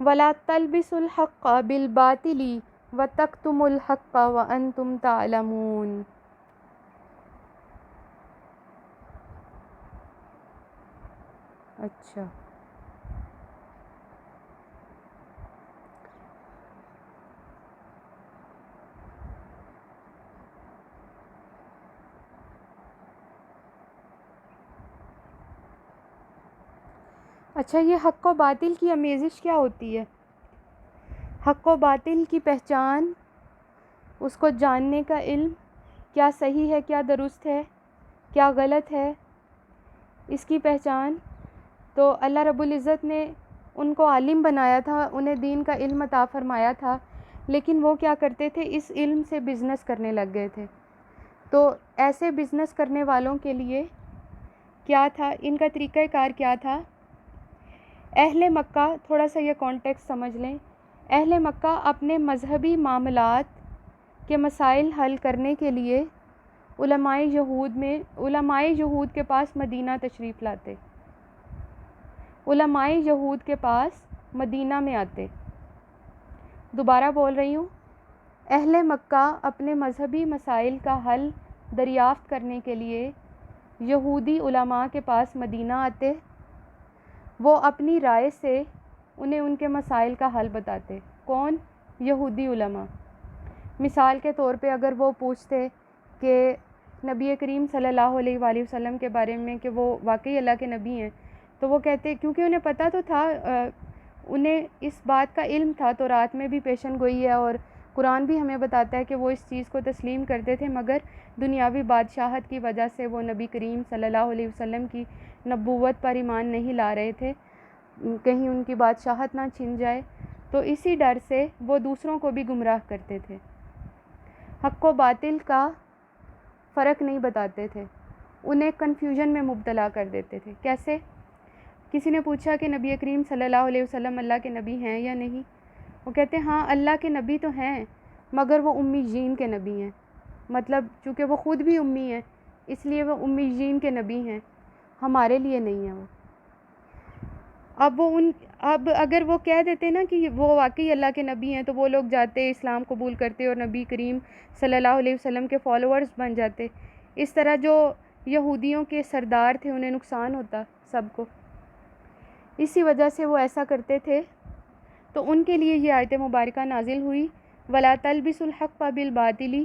وَلَا تَلْبِسُوا الْحَقَّ بِالْبَاطِلِ وَتَكْتُمُوا الْحَقَّ وَأَنْتُمْ تَعْلَمُونَ۔ اچھا، اچھا، یہ حق و باطل کی آمیزش کیا ہوتی ہے؟ حق و باطل کی پہچان، اس کو جاننے کا علم، کیا صحیح ہے، کیا درست ہے، کیا غلط ہے، اس کی پہچان تو اللہ رب العزت نے ان کو عالم بنایا تھا، انہیں دین کا علم عطا فرمایا تھا، لیکن وہ کیا کرتے تھے؟ اس علم سے بزنس کرنے لگ گئے تھے۔ تو ایسے بزنس کرنے والوں کے لیے کیا تھا؟ ان کا طریقہ کار کیا تھا؟ اہل مکہ، تھوڑا سا یہ کانٹیکسٹ سمجھ لیں، اہل مکہ اپنے مذہبی معاملات کے مسائل حل کرنے کے لیے علماء یہود کے پاس مدینہ تشریف لاتے، علماء یہود کے پاس مدینہ میں آتے۔ دوبارہ بول رہی ہوں، اہل مکہ اپنے مذہبی مسائل کا حل دریافت کرنے کے لیے یہودی علماء کے پاس مدینہ آتے، وہ اپنی رائے سے انہیں ان کے مسائل کا حل بتاتے۔ کون؟ یہودی علماء۔ مثال کے طور پہ اگر وہ پوچھتے کہ نبی کریم صلی اللہ علیہ وآلہ وسلم کے بارے میں کہ وہ واقعی اللہ کے نبی ہیں، تو وہ کہتے، کیونکہ انہیں پتہ تو تھا، انہیں اس بات کا علم تھا، تو رات میں بھی پیشن گوئی ہے، اور قرآن بھی ہمیں بتاتا ہے کہ وہ اس چیز کو تسلیم کرتے تھے، مگر دنیاوی بادشاہت کی وجہ سے وہ نبی کریم صلی اللہ علیہ وسلم کی نبوت پر ایمان نہیں لا رہے تھے، کہیں ان کی بادشاہت نہ چھن جائے، تو اسی ڈر سے وہ دوسروں کو بھی گمراہ کرتے تھے، حق و باطل کا فرق نہیں بتاتے تھے، انہیں کنفیوژن میں مبتلا کر دیتے تھے۔ کیسے؟ کسی نے پوچھا کہ نبی کریم صلی اللہ علیہ وسلم اللہ کے نبی ہیں یا نہیں؟ وہ کہتے ہیں ہاں اللہ کے نبی تو ہیں، مگر وہ امیین کے نبی ہیں، مطلب چونکہ وہ خود بھی امی ہیں اس لیے وہ امیین کے نبی ہیں، ہمارے لیے نہیں ہیں وہ۔ اب اگر وہ کہہ دیتے نا کہ وہ واقعی اللہ کے نبی ہیں، تو وہ لوگ جاتے، اسلام قبول کرتے اور نبی کریم صلی اللہ علیہ وسلم کے فالوورز بن جاتے۔ اس طرح جو یہودیوں کے سردار تھے انہیں نقصان ہوتا سب کو، اسی وجہ سے وہ ایسا کرتے تھے۔ تو ان کے لیے یہ آیت مبارکہ نازل ہوئی، وَلَا تَلْبِسُوا الْحَقَّ بِالْبَاطِلِ،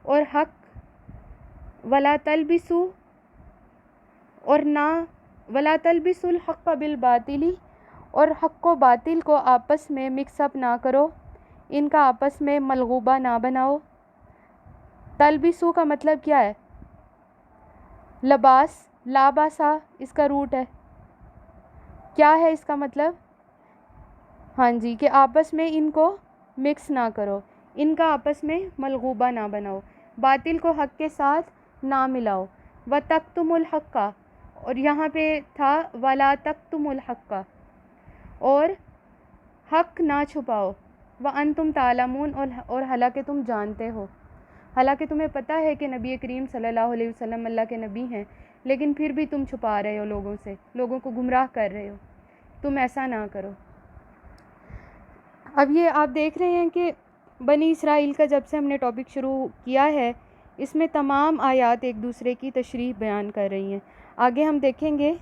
اور حق وَلَا تَلْبِسُوا، اور نہ وَلَا تَلْبِسُوا الْحَقَّ بِالْبَاطِلِ، اور حق و باطل کو آپس میں مکس اپ نہ کرو، ان کا آپس میں ملغوبہ نہ بناؤ۔ تلبسو کا مطلب کیا ہے؟ لباس، لاباسا اس کا روٹ ہے، کیا ہے اس کا مطلب؟ ہاں جی، کہ آپس میں ان کو مکس نہ کرو، ان کا آپس میں ملغوبہ نہ بناؤ۔ باطل کو حق کے ساتھ نہ ملاؤ، وَتَكْتُمُ الْحَقَّ، اور یہاں پہ تھا وَلَا تَكْتُمُ الْحَقَّ، اور حق نہ چھپاؤ، وَأَنْتُمْ تَعْلَمُونَ، اور حالانکہ تم جانتے ہو، حالانکہ تمہیں پتہ ہے کہ نبی کریم صلی اللہ علیہ وسلم اللہ کے نبی ہیں، لیکن پھر بھی تم چھپا رہے ہو لوگوں سے، لوگوں کو گمراہ کر رہے ہو، تم ایسا نہ کرو۔ اب یہ آپ دیکھ رہے ہیں کہ بنی اسرائیل کا جب سے ہم نے ٹاپک شروع کیا ہے، اس میں تمام آیات ایک دوسرے کی تشریح بیان کر رہی ہیں۔ آگے ہم دیکھیں گے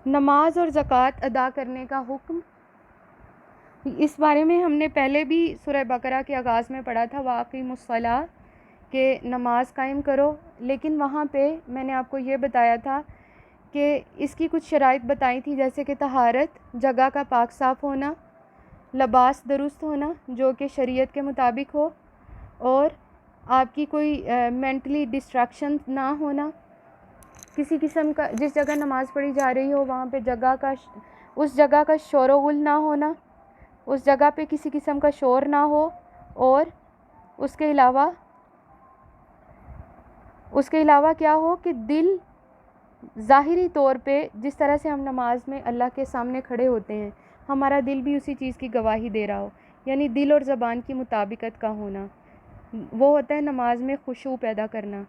نماز اور زکوٰۃ ادا کرنے کا حکم۔ اس بارے میں ہم نے پہلے بھی سورہ بقرہ کے آغاز میں پڑھا تھا، وَأَقِیمُوا الصَّلَاةَ، کہ نماز قائم کرو، لیکن وہاں پہ میں نے آپ کو یہ بتایا تھا کہ اس کی کچھ شرائط بتائی تھی، جیسے کہ طہارت، جگہ کا پاک صاف ہونا، لباس درست ہونا جو کہ شریعت کے مطابق ہو، اور آپ کی کوئی مینٹلی ڈسٹریکشن نہ ہونا، کسی قسم کا جس جگہ نماز پڑھی جا رہی ہو وہاں پہ اس جگہ کا شور و غل نہ ہونا، اس جگہ پہ کسی قسم کا شور نہ ہو، اور اس کے علاوہ کیا ہو کہ دل ظاہری طور پہ جس طرح سے ہم نماز میں اللہ کے سامنے کھڑے ہوتے ہیں، ہمارا دل بھی اسی چیز کی گواہی دے رہا ہو، یعنی دل اور زبان کی مطابقت کا ہونا، وہ ہوتا ہے نماز میں خشوع پیدا کرنا۔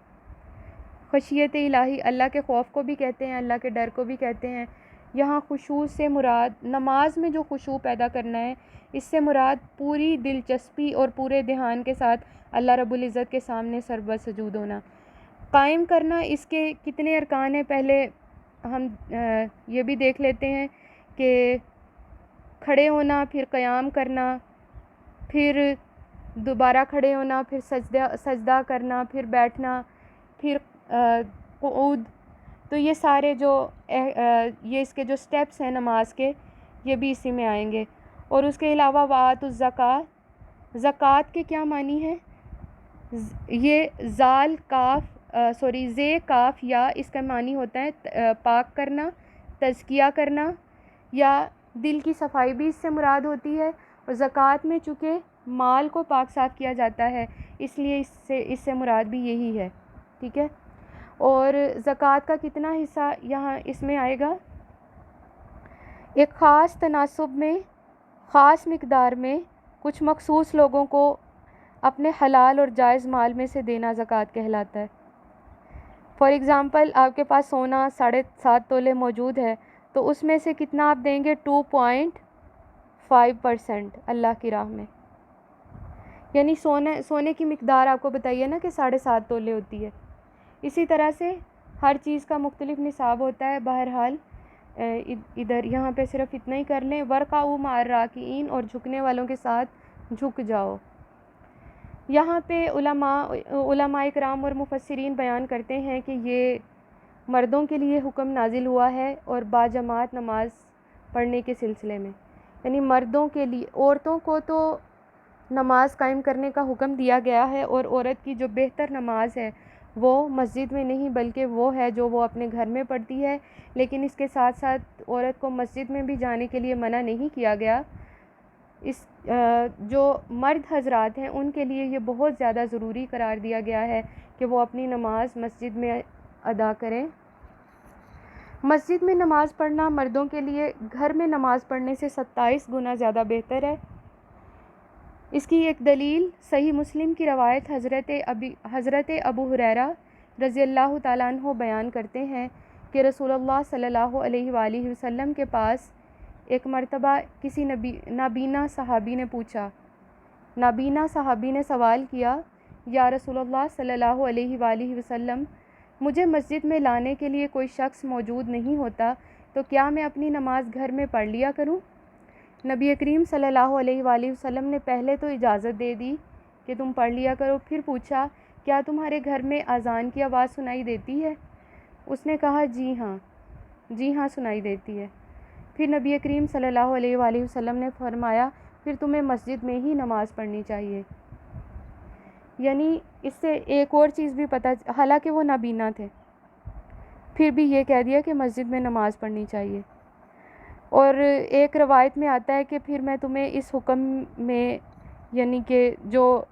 خشیت الہی، اللہ کے خوف کو بھی کہتے ہیں، اللہ کے ڈر کو بھی کہتے ہیں۔ یہاں خشوع سے مراد، نماز میں جو خشوع پیدا کرنا ہے، اس سے مراد پوری دلچسپی اور پورے دھیان کے ساتھ اللہ رب العزت کے سامنے سربر سجود ہونا۔ قائم کرنا، اس کے کتنے ارکان ہیں، پہلے ہم یہ بھی دیکھ لیتے ہیں کہ کھڑے ہونا، پھر قیام کرنا، پھر دوبارہ کھڑے ہونا، پھر سجدہ کرنا، پھر بیٹھنا، پھر قعود، تو یہ سارے یہ اس کے جو سٹیپس ہیں نماز کے، یہ بھی اسی میں آئیں گے۔ اور اس کے علاوہ وآتوا الزکوٰۃ، زکوٰۃ کے کیا معنی ہیں؟ یہ زے کاف یا، اس کا معنی ہوتا ہے پاک کرنا، تزکیہ کرنا، یا دل کی صفائی بھی اس سے مراد ہوتی ہے، اور زکوٰۃ میں چونکہ مال کو پاک صاف کیا جاتا ہے، اس لیے اس سے مراد بھی یہی ہے، ٹھیک ہے۔ اور زکوٰۃ کا کتنا حصہ یہاں اس میں آئے گا؟ ایک خاص تناسب میں، خاص مقدار میں کچھ مخصوص لوگوں کو اپنے حلال اور جائز مال میں سے دینا زکوٰۃ کہلاتا ہے۔ فار ایگزامپل، آپ کے پاس سونا 7.5 تولے موجود ہے، تو اس میں سے کتنا آپ دیں گے؟ 2.5% اللہ کی راہ میں، یعنی سونے کی مقدار آپ کو بتائیے نا کہ 7.5 تولے ہوتی ہے۔ اسی طرح سے ہر چیز کا مختلف نصاب ہوتا ہے۔ بہرحال ادھر یہاں پہ صرف اتنا ہی کر لیں، وَارْكَعُوا مَعَ الرَّاكِعِينَ، اور جھکنے والوں کے ساتھ جھک جاؤ۔ یہاں پہ علماء کرام اور مفسرین بیان کرتے ہیں کہ یہ مردوں کے لیے حکم نازل ہوا ہے، اور باجماعت نماز پڑھنے کے سلسلے میں، یعنی مردوں کے لیے، عورتوں کو تو نماز قائم کرنے کا حکم دیا گیا ہے، اور عورت کی جو بہتر نماز ہے وہ مسجد میں نہیں بلکہ وہ ہے جو وہ اپنے گھر میں پڑھتی ہے، لیکن اس کے ساتھ ساتھ عورت کو مسجد میں بھی جانے کے لیے منع نہیں کیا گیا۔ جو مرد حضرات ہیں ان کے لیے یہ بہت زیادہ ضروری قرار دیا گیا ہے کہ وہ اپنی نماز مسجد میں ادا کریں۔ مسجد میں نماز پڑھنا مردوں کے لیے گھر میں نماز پڑھنے سے 27 گنا زیادہ بہتر ہے۔ اس کی ایک دلیل صحیح مسلم کی روایت حضرت ابو ہریرہ رضی اللہ تعالیٰ عنہ بیان کرتے ہیں کہ رسول اللہ صلی اللہ علیہ وآلہ وسلم کے پاس ایک مرتبہ کسی نابینا صحابی نے پوچھا، نابینا صحابی نے سوال کیا، یا رسول اللہ صلی اللہ علیہ وآلہ وسلم، مجھے مسجد میں لانے کے لیے کوئی شخص موجود نہیں ہوتا، تو کیا میں اپنی نماز گھر میں پڑھ لیا کروں؟ نبی کریم صلی اللہ علیہ وآلہ وسلم نے پہلے تو اجازت دے دی کہ تم پڑھ لیا کرو، پھر پوچھا، کیا تمہارے گھر میں اذان کی آواز سنائی دیتی ہے؟ اس نے کہا، جی ہاں سنائی دیتی ہے۔ پھر نبی کریم صلی اللہ علیہ وآلہ وسلم نے فرمایا، پھر تمہیں مسجد میں ہی نماز پڑھنی چاہیے۔ یعنی اس سے ایک اور چیز بھی پتہ، حالانکہ وہ نابینا تھے، پھر بھی یہ کہہ دیا کہ مسجد میں نماز پڑھنی چاہیے۔ اور ایک روایت میں آتا ہے کہ پھر میں تمہیں اس حکم میں، یعنی کہ جو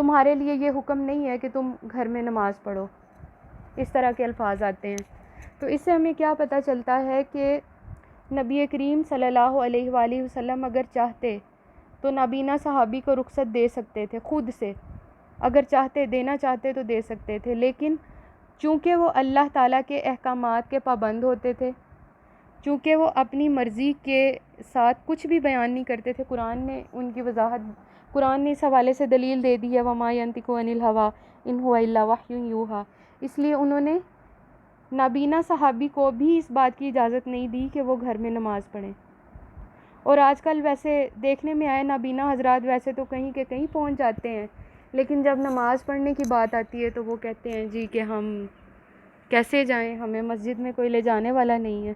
تمہارے لیے یہ حکم نہیں ہے کہ تم گھر میں نماز پڑھو. اس طرح کے الفاظ آتے ہیں. تو اس سے ہمیں کیا پتہ چلتا ہے کہ نبی کریم صلی اللہ علیہ وآلہ وسلم اگر چاہتے تو نابینا صحابی کو رخصت دے سکتے تھے خود سے، اگر چاہتے دینا چاہتے تو دے سکتے تھے، لیکن چونکہ وہ اللہ تعالیٰ کے احکامات کے پابند ہوتے تھے، چونکہ وہ اپنی مرضی کے ساتھ کچھ بھی بیان نہیں کرتے تھے، قرآن نے ان کی وضاحت، قرآن نے اس حوالے سے دلیل دے دی ہے وَمَا يَنطِقُ عَنِ الْهَوَىٰ إِنْ هُوَ إِلَّا وَحْيٌ يُوحَىٰ، اس لیے انہوں نے نابینا صحابی کو بھی اس بات کی اجازت نہیں دی کہ وہ گھر میں نماز پڑھیں. اور آج کل ویسے دیکھنے میں آئے نابینا حضرات ویسے تو کہیں کے کہیں پہنچ جاتے ہیں، لیکن جب نماز پڑھنے کی بات آتی ہے تو وہ کہتے ہیں جی کہ ہم کیسے جائیں، ہمیں مسجد میں کوئی لے جانے والا نہیں ہے.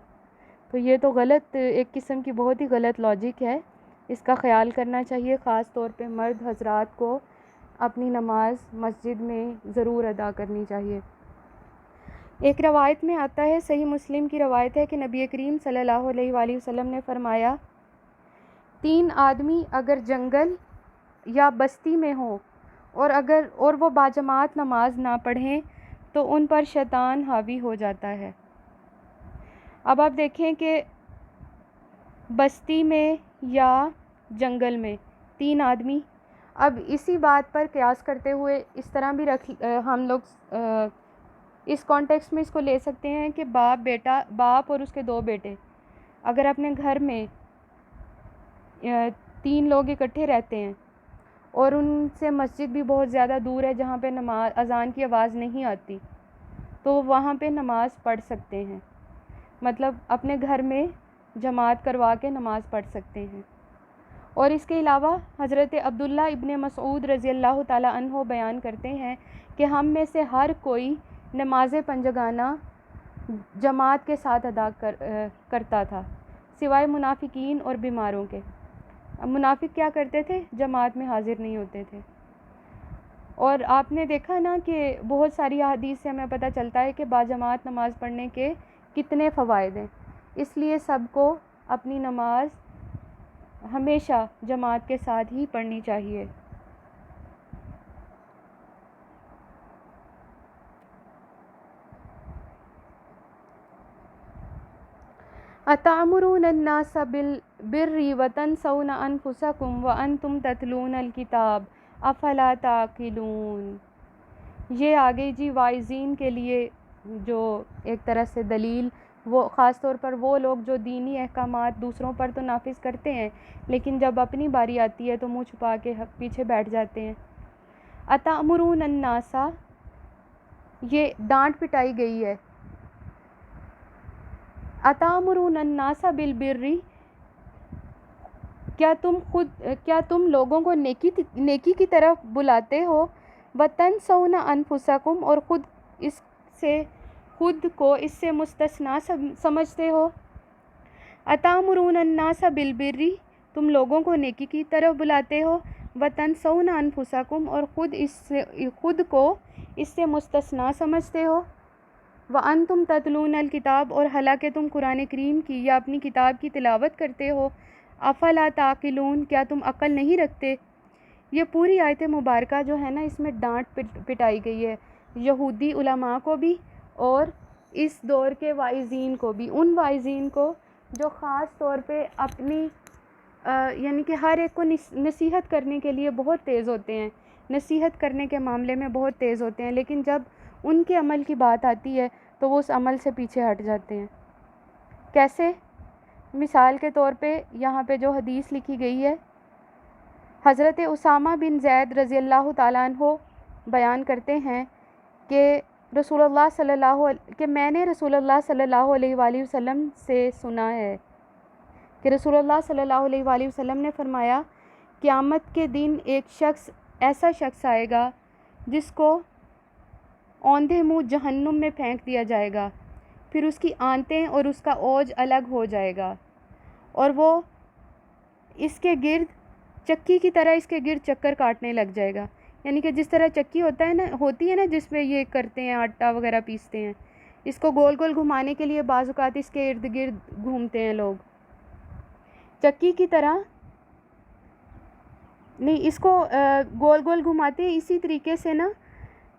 تو یہ تو غلط، ایک قسم کی بہت ہی غلط لاجک ہے. اس کا خیال کرنا چاہیے، خاص طور پہ مرد حضرات کو اپنی نماز مسجد میں ضرور ادا کرنی چاہیے. ایک روایت میں آتا ہے، صحیح مسلم کی روایت ہے کہ نبی کریم صلی اللہ علیہ وآلہ وسلم نے فرمایا 3 آدمی اگر جنگل یا بستی میں ہوں اور وہ باجماعت نماز نہ پڑھیں تو ان پر شیطان حاوی ہو جاتا ہے. اب آپ دیکھیں کہ بستی میں یا جنگل میں 3 آدمی، اب اسی بات پر قیاس کرتے ہوئے اس طرح بھی ہم لوگ اس کانٹیکسٹ میں اس کو لے سکتے ہیں کہ باپ اور اس کے 2 بیٹے اگر اپنے گھر میں 3 لوگ اکٹھے رہتے ہیں اور ان سے مسجد بھی بہت زیادہ دور ہے جہاں پہ اذان کی آواز نہیں آتی، تو وہاں پہ نماز پڑھ سکتے ہیں، مطلب اپنے گھر میں جماعت کروا کے نماز پڑھ سکتے ہیں. اور اس کے علاوہ حضرت عبداللہ ابن مسعود رضی اللہ تعالی عنہ بیان کرتے ہیں کہ ہم میں سے ہر کوئی نماز پنجگانہ جماعت کے ساتھ ادا کرتا تھا سوائے منافقین اور بیماروں کے. منافق کیا کرتے تھے؟ جماعت میں حاضر نہیں ہوتے تھے. اور آپ نے دیکھا نا کہ بہت ساری احادیث سے ہمیں پتہ چلتا ہے کہ باجماعت نماز پڑھنے کے کتنے فوائد ہیں. اس لیے سب کو اپنی نماز ہمیشہ جماعت کے ساتھ ہی پڑھنی چاہیے. أَتَأْمُرُونَ النَّاسَ بِالْبِرِّ وَتَنْسَوْنَ أَنفُسَكُمْ وَأَنْتُمْ تَتْلُونَ الْكِتَابَ أَفَلَا تَعْقِلُونَ. یہ آگے جی واعظین کے لیے جو ایک طرح سے دلیل، وہ خاص طور پر وہ لوگ جو دینی احکامات دوسروں پر تو نافذ کرتے ہیں لیکن جب اپنی باری آتی ہے تو منہ چھپا کے پیچھے بیٹھ جاتے ہیں. أَتَأْمُرُونَ النَّاسَ، یہ ڈانٹ پٹائی گئی ہے. أَتَأْمُرُونَ النَّاسَ بِالْبِرِّ، کیا تم لوگوں کو نیکی کی طرف بلاتے ہو، وَتَنْسَوْنَ أَنفُسَكُمْ، اور خود کو اس سے مستثنیٰ سمجھتے ہو. أَتَأْمُرُونَ النَّاسَ بِالْبِرِّ، تم لوگوں کو نیکی کی طرف بلاتے ہو، وَتَنْسَوْنَ أَنفُسَكُمْ، اور خود کو اس سے مستثنیٰ سمجھتے ہو. وَأَنْتُمْ تَتْلُونَ الْكِتَابَ، اور حالانکہ تم قرآن کریم کی یا اپنی کتاب کی تلاوت کرتے ہو. أَفَلَا تَعْقِلُونَ، کیا تم عقل نہیں رکھتے؟ یہ پوری آیت مبارکہ جو ہے نا، اس میں ڈانٹ پٹائی گئی ہے یہودی علماء کو بھی اور اس دور کے واعظین کو بھی. ان واعظین کو جو خاص طور پہ اپنی یعنی کہ ہر ایک کو نصیحت کرنے کے لیے بہت تیز ہوتے ہیں، نصیحت کرنے کے معاملے میں بہت تیز ہوتے ہیں، لیکن جب ان کے عمل کی بات آتی ہے تو وہ اس عمل سے پیچھے ہٹ جاتے ہیں. کیسے؟ مثال کے طور پہ یہاں پہ جو حدیث لکھی گئی ہے، حضرت اسامہ بن زید رضی اللہ تعالیٰ عنہ بیان کرتے ہیں کہ میں نے رسول اللہ صلی اللہ علیہ وآلہ وسلم سے سنا ہے کہ رسول اللہ صلی اللہ علیہ وآلہ وسلم نے فرمایا، قیامت کے دن ایک ایسا شخص آئے گا جس کو اوندھے منہ جہنم میں پھینک دیا جائے گا، پھر اس کی آنتیں اور اس کا اوج الگ ہو جائے گا اور وہ اس کے گرد چکی کی طرح اس کے گرد چکر کاٹنے لگ جائے گا. یعنی کہ جس طرح چکی ہوتی ہے نا جس پہ یہ کرتے ہیں آٹا وغیرہ پیستے ہیں، اس کو گول گول گھمانے کے لیے بعض اوقات اس کے ارد گرد گھومتے ہیں لوگ. چکی کی طرح نہیں، اس کو گول گول گھماتے ہیں اسی طریقے سے نا.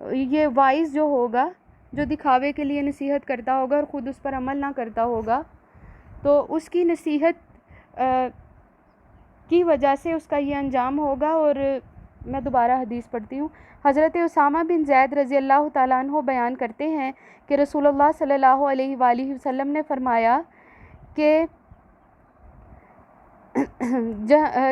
یہ وائز جو ہوگا، جو دکھاوے کے لیے نصیحت کرتا ہوگا اور خود اس پر عمل نہ کرتا ہوگا، تو اس کی نصیحت کی وجہ سے اس کا یہ انجام ہوگا. اور میں دوبارہ حدیث پڑھتی ہوں. حضرت اسامہ بن زید رضی اللہ تعالیٰ عنہ بیان کرتے ہیں کہ رسول اللہ صلی اللہ علیہ وآلہ وسلم نے فرمایا کہ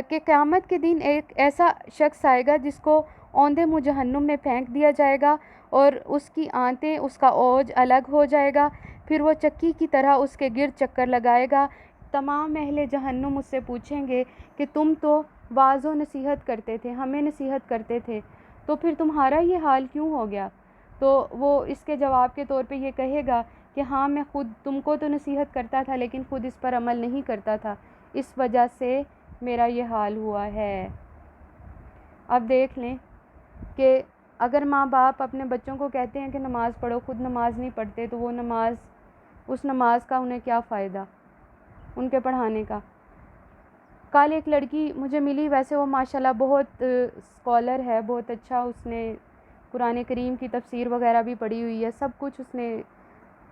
قیامت کے دن ایک ایسا شخص آئے گا جس کو اوندے منہ جہنم میں پھینک دیا جائے گا اور اس کی آنتیں، اس کا اوج الگ ہو جائے گا. پھر وہ چکی کی طرح اس کے گرد چکر لگائے گا. تمام اہل جہنم اس سے پوچھیں گے کہ تم تو واعظ و نصیحت کرتے تھے، ہمیں نصیحت کرتے تھے، تو پھر تمہارا یہ حال کیوں ہو گیا؟ تو وہ اس کے جواب کے طور پہ یہ کہے گا کہ ہاں، میں خود تم کو تو نصیحت کرتا تھا لیکن خود اس پر عمل نہیں کرتا تھا، اس وجہ سے میرا یہ حال ہوا ہے. اب دیکھ لیں کہ اگر ماں باپ اپنے بچوں کو کہتے ہیں کہ نماز پڑھو، خود نماز نہیں پڑھتے، تو وہ نماز، اس نماز کا انہیں کیا فائدہ ان کے پڑھانے کا؟ کل ایک لڑکی مجھے ملی، ویسے وہ ماشاءاللہ بہت اسکالر ہے، بہت اچھا، اس نے قرآن کریم کی تفسیر وغیرہ بھی پڑھی ہوئی ہے، سب کچھ اس نے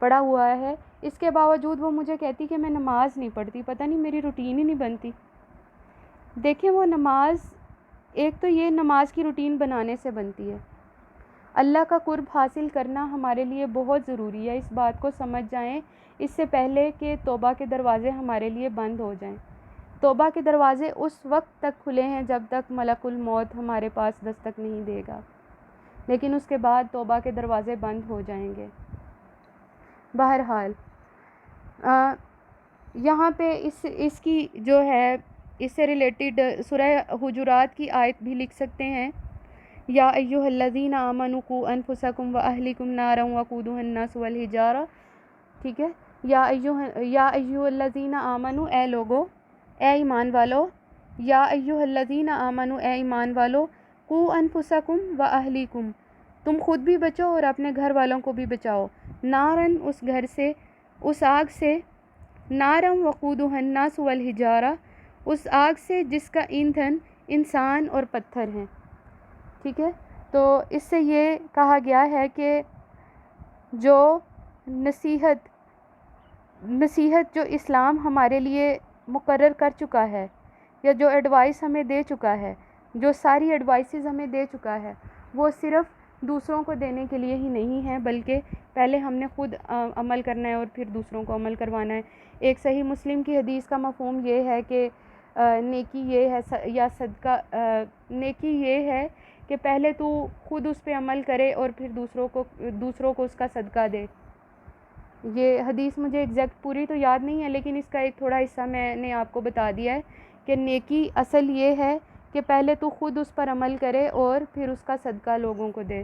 پڑھا ہوا ہے. اس کے باوجود وہ مجھے کہتی کہ میں نماز نہیں پڑھتی، پتہ نہیں میری روٹین ہی نہیں بنتی. دیکھیں، وہ نماز، ایک تو یہ نماز کی روٹین بنانے سے بنتی ہے. اللہ کا قرب حاصل کرنا ہمارے لیے بہت ضروری ہے، اس بات کو سمجھ جائیں اس سے پہلے کہ توبہ کے دروازے ہمارے لیے بند ہو جائیں. توبہ کے دروازے اس وقت تک کھلے ہیں جب تک ملک الموت ہمارے پاس دستک نہیں دے گا، لیکن اس کے بعد توبہ کے دروازے بند ہو جائیں گے. بہرحال یہاں پہ اس کی جو ہے، اس سے ریلیٹڈ سورہ حجرات کی آیت بھی لکھ سکتے ہیں. یا ایھا الذین آمنوا قوا انفسکم واہلکم نارا وقودھا الناس والحجارہ. ٹھیک ہے، یا ایھا الذین آمنوا، اے لوگو، اے ایمان والو. یا ایھا الذین آمنوا، اے ایمان والو. قوا انفسکم واہلکم، تم خود بھی بچو اور اپنے گھر والوں کو بھی بچاؤ. نارن، اس گھر سے، اس آگ سے. نارم وقودھا الناس والحجارہ، اس آگ سے جس کا ایندھن انسان اور پتھر ہیں. ٹھیک ہے، تو اس سے یہ کہا گیا ہے کہ جو نصیحت جو اسلام ہمارے لیے مقرر کر چکا ہے، یا جو ایڈوائس ہمیں دے چکا ہے، جو ساری ایڈوائسز ہمیں دے چکا ہے، وہ صرف دوسروں کو دینے کے لیے ہی نہیں ہے، بلکہ پہلے ہم نے خود عمل کرنا ہے اور پھر دوسروں کو عمل کروانا ہے. ایک صحیح مسلم کی حدیث کا مفہوم یہ ہے کہ نیکی یہ ہے، یا صدقہ، نیکی یہ ہے کہ پہلے تو خود اس پہ عمل کرے اور پھر دوسروں کو اس کا صدقہ دے. یہ حدیث مجھے ایگزیکٹ پوری تو یاد نہیں ہے، لیکن اس کا ایک تھوڑا حصہ میں نے آپ کو بتا دیا ہے کہ نیکی اصل یہ ہے کہ پہلے تو خود اس پر عمل کرے اور پھر اس کا صدقہ لوگوں کو دے.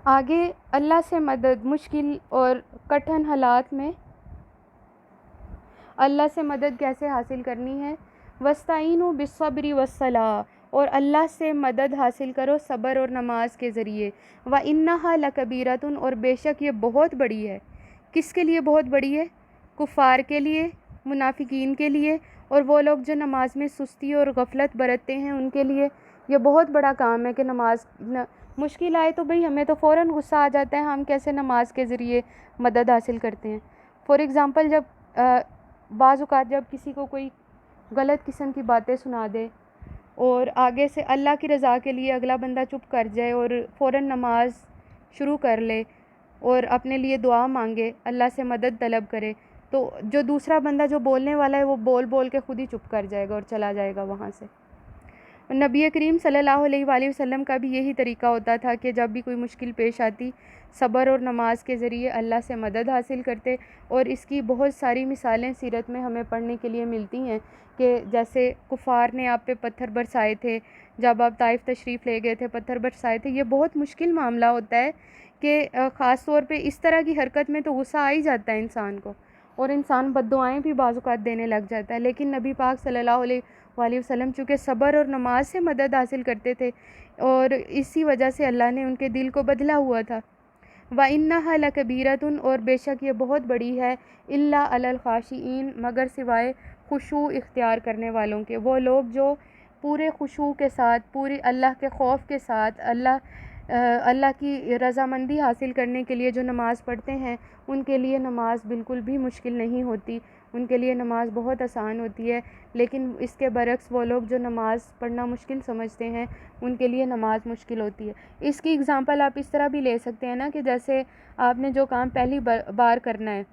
آگے اللہ سے مدد، مشکل اور کٹھن حالات میں اللہ سے مدد کیسے حاصل کرنی ہے؟ وَاسْتَعِینُوا بِالصَّبْرِ وَالصَّلَاةِ، اور اللہ سے مدد حاصل کرو صبر اور نماز کے ذریعے. وَإِنَّهَا لَكَبِیرَةٌ، اور بے شک یہ بہت بڑی ہے. کس کے لیے بہت بڑی ہے؟ کفار کے لیے، منافقین کے لیے، اور وہ لوگ جو نماز میں سستی اور غفلت برتتے ہیں ان کے لیے. یہ بہت بڑا کام ہے کہ نماز، مشکل آئے تو بھئی ہمیں تو فوراً غصہ آ جاتا ہے، ہم کیسے نماز کے ذریعے مدد حاصل کرتے ہیں. فار ایگزامپل، جب بعض اوقات جب کسی کو کوئی غلط قسم کی باتیں سنا دے اور آگے سے اللہ کی رضا کے لیے اگلا بندہ چپ کر جائے اور فوراً نماز شروع کر لے اور اپنے لیے دعا مانگے، اللہ سے مدد طلب کرے، تو جو دوسرا بندہ جو بولنے والا ہے وہ بول کے خود ہی چپ کر جائے گا اور چلا جائے گا وہاں سے. نبی کریم صلی اللہ علیہ وآلہ وسلم کا بھی یہی طریقہ ہوتا تھا کہ جب بھی کوئی مشکل پیش آتی، صبر اور نماز کے ذریعے اللہ سے مدد حاصل کرتے. اور اس کی بہت ساری مثالیں سیرت میں ہمیں پڑھنے کے لیے ملتی ہیں کہ جیسے کفار نے آپ پہ پتھر برسائے تھے، جب آپ طائف تشریف لے گئے تھے پتھر برسائے تھے. یہ بہت مشکل معاملہ ہوتا ہے کہ خاص طور پہ اس طرح کی حرکت میں تو غصہ آ ہی جاتا ہے انسان کو، اور انسان بد دعائیں بھی بعض اوقات دینے لگ جاتا ہے. لیکن نبی پاک صلی اللہ علیہ وآلہ وسلم چونکہ صبر اور نماز سے مدد حاصل کرتے تھے، اور اسی وجہ سے اللہ نے ان کے دل کو بدلا ہوا تھا. وَإِنَّهَا لَكَبِیرَةٌ، اور بے شک یہ بہت بڑی ہے، إِلَّا عَلَى الْخَاشِعِينَ، مگر سوائے خشوع اختیار کرنے والوں کے، وہ لوگ جو پورے خشوع کے ساتھ، پوری اللہ کے خوف کے ساتھ، اللہ کی رضامندی حاصل کرنے کے لیے جو نماز پڑھتے ہیں، ان کے لیے نماز بالکل بھی مشکل نہیں ہوتی، ان کے لیے نماز بہت آسان ہوتی ہے۔ لیکن اس کے برعکس وہ لوگ جو نماز پڑھنا مشکل سمجھتے ہیں، ان کے لیے نماز مشکل ہوتی ہے۔ اس کی اگزامپل آپ اس طرح بھی لے سکتے ہیں نا کہ جیسے آپ نے جو کام پہلی بار کرنا ہے،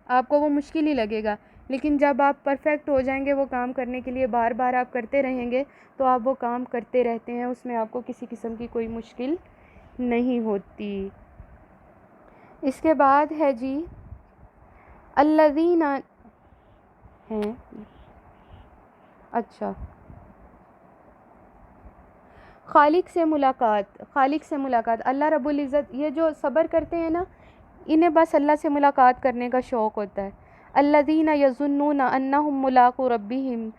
آپ کو وہ مشکل ہی لگے گا، لیکن جب آپ پرفیکٹ ہو جائیں گے وہ کام کرنے کے لیے، بار بار آپ کرتے رہیں گے تو آپ وہ کام کرتے رہتے ہیں، اس میں آپ کو کسی قسم کی کوئی مشکل نہیں ہوتی۔ اس کے بعد ہے جی الذین ہیں، اچھا، خالق سے ملاقات، اللہ رب العزت، یہ جو صبر کرتے ہیں نا، انہیں بس اللہ سے ملاقات کرنے کا شوق ہوتا ہے۔ الذین یظنون انہم ملاقو ربہم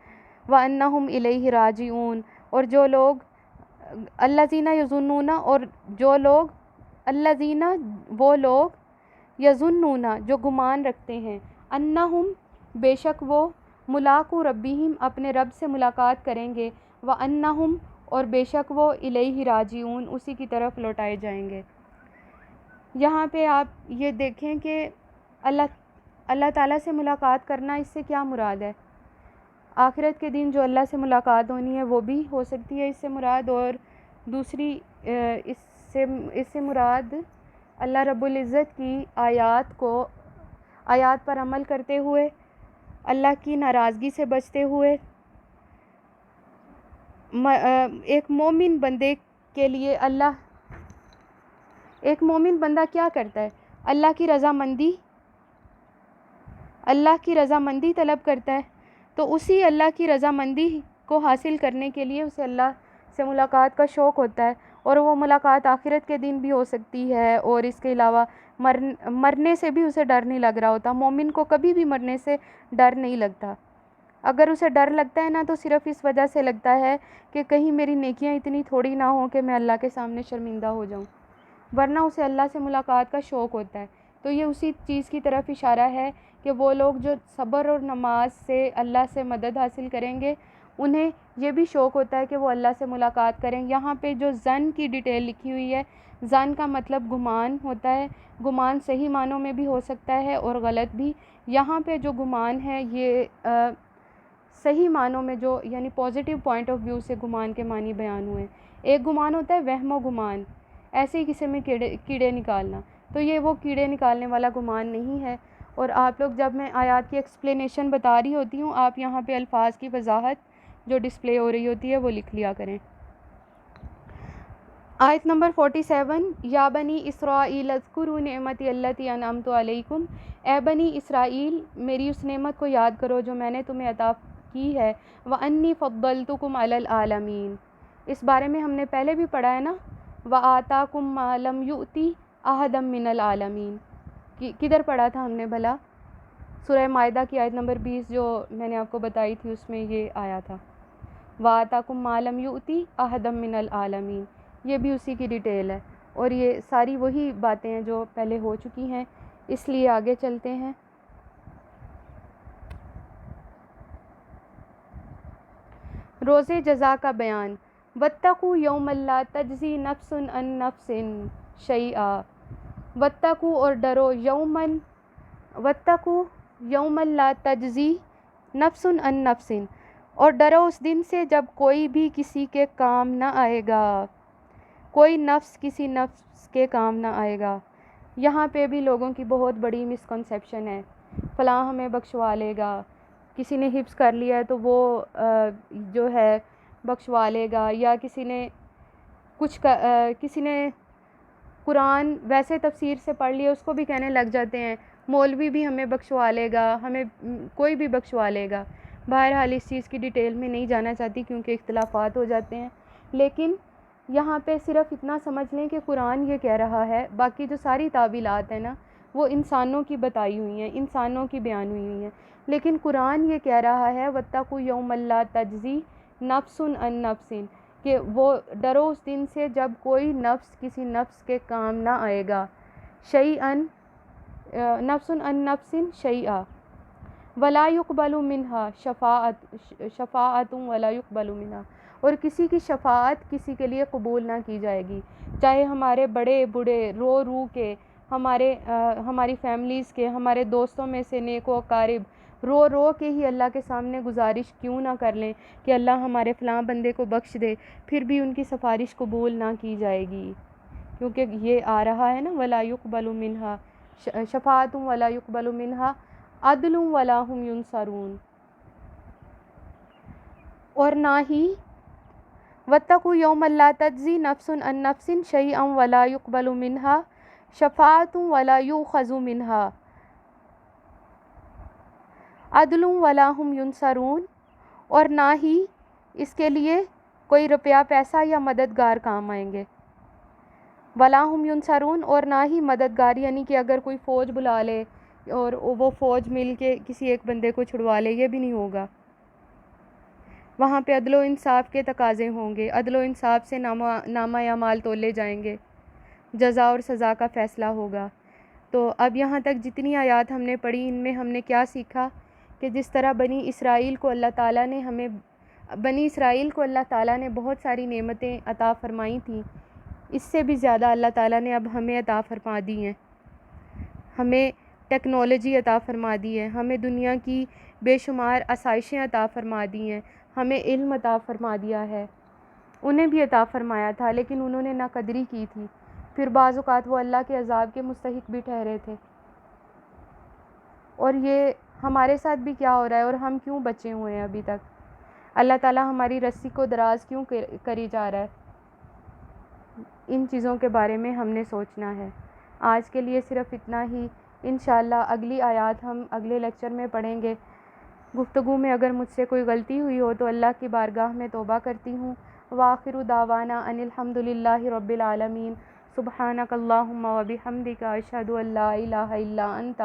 وانہم الیہ راجعون، اور جو لوگ الذین یظنون، اور جو لوگ الذین، وہ لوگ یظنون، جو گمان رکھتے ہیں، انہم، بے شک وہ، ملاقو ربہم، اپنے رب سے ملاقات کریں گے، وانہم، اور بے شک وہ، الیہ راجعون، اسی کی طرف لوٹائے جائیں گے۔ یہاں پہ آپ یہ دیکھیں کہ اللہ تعالیٰ سے ملاقات کرنا، اس سے کیا مراد ہے؟ آخرت کے دن جو اللہ سے ملاقات ہونی ہے وہ بھی ہو سکتی ہے اس سے مراد، اور دوسری اس سے مراد اللہ رب العزت کی آیات پر عمل کرتے ہوئے، اللہ کی ناراضگی سے بچتے ہوئے، ایک مومن بندے کے لیے ایک مومن بندہ کیا کرتا ہے؟ اللہ کی رضامندی طلب کرتا ہے، تو اسی اللہ کی رضامندی کو حاصل کرنے کے لیے اسے اللہ سے ملاقات کا شوق ہوتا ہے، اور وہ ملاقات آخرت کے دن بھی ہو سکتی ہے، اور اس کے علاوہ مرنے سے بھی اسے ڈر نہیں لگ رہا ہوتا۔ مومن کو کبھی بھی مرنے سے ڈر نہیں لگتا، اگر اسے ڈر لگتا ہے نا تو صرف اس وجہ سے لگتا ہے کہ کہیں میری نیکیاں اتنی تھوڑی نہ ہوں کہ میں اللہ کے سامنے شرمندہ ہو جاؤں، ورنہ اسے اللہ سے ملاقات کا شوق ہوتا ہے۔ تو یہ اسی چیز کی طرف اشارہ ہے کہ وہ لوگ جو صبر اور نماز سے اللہ سے مدد حاصل کریں گے، انہیں یہ بھی شوق ہوتا ہے کہ وہ اللہ سے ملاقات کریں۔ یہاں پہ جو ظن کی ڈیٹیل لکھی ہوئی ہے، ظن کا مطلب گمان ہوتا ہے، گمان صحیح معنوں میں بھی ہو سکتا ہے اور غلط بھی۔ یہاں پہ جو گمان ہے یہ صحیح معنوں میں، جو یعنی پازیٹیو پوائنٹ آف ویو سے گمان کے معنی بیان ہوئے ہیں۔ ایک گمان ہوتا ہے وہم و گمان، ایسے ہی کسی میں کیڑے نکالنا، تو یہ وہ کیڑے نکالنے والا گمان نہیں ہے۔ اور آپ لوگ، جب میں آیات کی ایکسپلینیشن بتا رہی ہوتی ہوں، آپ یہاں پہ الفاظ کی وضاحت جو ڈسپلے ہو رہی ہوتی ہے وہ لکھ لیا کریں۔ آیت نمبر 47، یا بنی اسرائیل اذکروا نعمتی التی انعمت علیکم، اے بنی اسرائیل، میری اس نعمت کو یاد کرو جو میں نے تمہیں عطا کی ہے، وانی فضلتکم علی العالمین، اس بارے میں ہم نے پہلے بھی پڑھا ہے نا، وآتاکم ما لم یؤتی احدا من العالمین، کدھر پڑھا تھا ہم نے بھلا؟ سورہ مائدہ کی آیت نمبر 20 جو میں نے آپ کو بتائی تھی، اس میں یہ آیا تھا، وآتاکم ما لم یؤتی احدا من العالمین، یہ بھی اسی کی ڈیٹیل ہے، اور یہ ساری وہی باتیں ہیں جو پہلے ہو چکی ہیں، اس لیے آگے چلتے ہیں۔ روز جزا کا بیان، واتقوا یوما لا تجزی نفس عن نفس شیئا، واتقوا، اور ڈرو، واتقوا یوما لا تجزی نفس عن نفس، اور ڈرو اس دن سے جب کوئی بھی کسی کے کام نہ آئے گا، کوئی نفس کسی نفس کے کام نہ آئے گا۔ یہاں پہ بھی لوگوں کی بہت بڑی مسکنسیپشن ہے، فلاں ہمیں بخشوا لے گا، کسی نے حفظ کر لیا ہے تو وہ جو ہے بخشوا لے گا، یا کسی نے قرآن ویسے تفسیر سے پڑھ لیا، اس کو بھی کہنے لگ جاتے ہیں مولوی بھی ہمیں بخشوا لے گا، ہمیں کوئی بھی بخشوا لے گا۔ بہرحال اس چیز کی ڈیٹیل میں نہیں جانا چاہتی کیونکہ اختلافات ہو جاتے ہیں، لیکن یہاں پہ صرف اتنا سمجھ لیں کہ قرآن یہ کہہ رہا ہے، باقی جو ساری تعویلات ہیں نا وہ انسانوں کی بتائی ہوئی ہیں، انسانوں کی بیان ہوئی ہیں، لیکن قرآن یہ کہہ رہا ہے واتقوا یوما لا تجزی نفس عن نفس، کہ وہ ڈرو اس دن سے جب کوئی نفس کسی نفس کے کام نہ آئے گا، نفس عن نفس شیئا، ولا یقبل منہا شفاعت ولا یقبل منہا، اور کسی کی شفاعت کسی کے لیے قبول نہ کی جائے گی، چاہے ہمارے بڑے بوڑھے رو رو کے، ہماری فیملیز کے، ہمارے دوستوں میں سے نیک و اقارب رو رو کے ہی اللہ کے سامنے گزارش کیوں نہ کر لیں کہ اللہ ہمارے فلاں بندے کو بخش دے، پھر بھی ان کی سفارش قبول نہ کی جائے گی، کیونکہ یہ آ رہا ہے نا ولا یقبل منہا شفاعت ولا یقبل منہا عدل ولا هم ینصرون، اور نہ ہی واتقوا یوما لا تجزی نفس عن نفس شیئا ولا یقبل منہا شفاعت ولا یؤخذ منہا عدل ولا هم ینصرون، اور نہ ہی اس کے لیے کوئی روپیہ پیسہ یا مددگار کام آئیں گے، ولا هم ینصرون، اور نہ ہی مددگار، یعنی کہ اگر کوئی فوج بلا لے اور وہ فوج مل کے کسی ایک بندے کو چھڑوا لے، یہ بھی نہیں ہوگا۔ وہاں پہ عدل و انصاف کے تقاضے ہوں گے، عدل و انصاف سے نامہ اعمال تولے جائیں گے، جزا اور سزا کا فیصلہ ہوگا۔ تو اب یہاں تک جتنی آیات ہم نے پڑھی، ان میں ہم نے کیا سیکھا کہ جس طرح بنی اسرائیل کو اللہ تعالیٰ نے بہت ساری نعمتیں عطا فرمائی تھیں، اس سے بھی زیادہ اللہ تعالیٰ نے اب ہمیں عطا فرما دی ہیں، ہمیں ٹیکنالوجی عطا فرما دی ہے، ہمیں دنیا کی بے شمار آسائشیں عطا فرما دی ہیں، ہمیں علم عطا فرما دیا ہے، انہیں بھی عطا فرمایا تھا لیکن انہوں نے ناقدری کی تھی، پھر بعض اوقات وہ اللہ کے عذاب کے مستحق بھی ٹھہرے تھے۔ اور یہ ہمارے ساتھ بھی کیا ہو رہا ہے، اور ہم کیوں بچے ہوئے ہیں ابھی تک؟ اللہ تعالیٰ ہماری رسی کو دراز کیوں کری جا رہا ہے؟ ان چیزوں کے بارے میں ہم نے سوچنا ہے۔ آج کے لیے صرف اتنا ہی، انشاءاللہ اگلی آیات ہم اگلے لیکچر میں پڑھیں گے۔ گفتگو میں اگر مجھ سے کوئی غلطی ہوئی ہو تو اللہ کی بارگاہ میں توبہ کرتی ہوں۔ وآخر دعوانا ان الحمد للہ رب العالمین۔ سبحانک اللہم وبحمدک، اشہد ان لا الہ الا انت،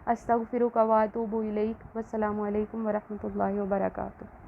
استغفرک واتوب الیک۔ والسلام علیکم ورحمۃ اللہ وبرکاتہ۔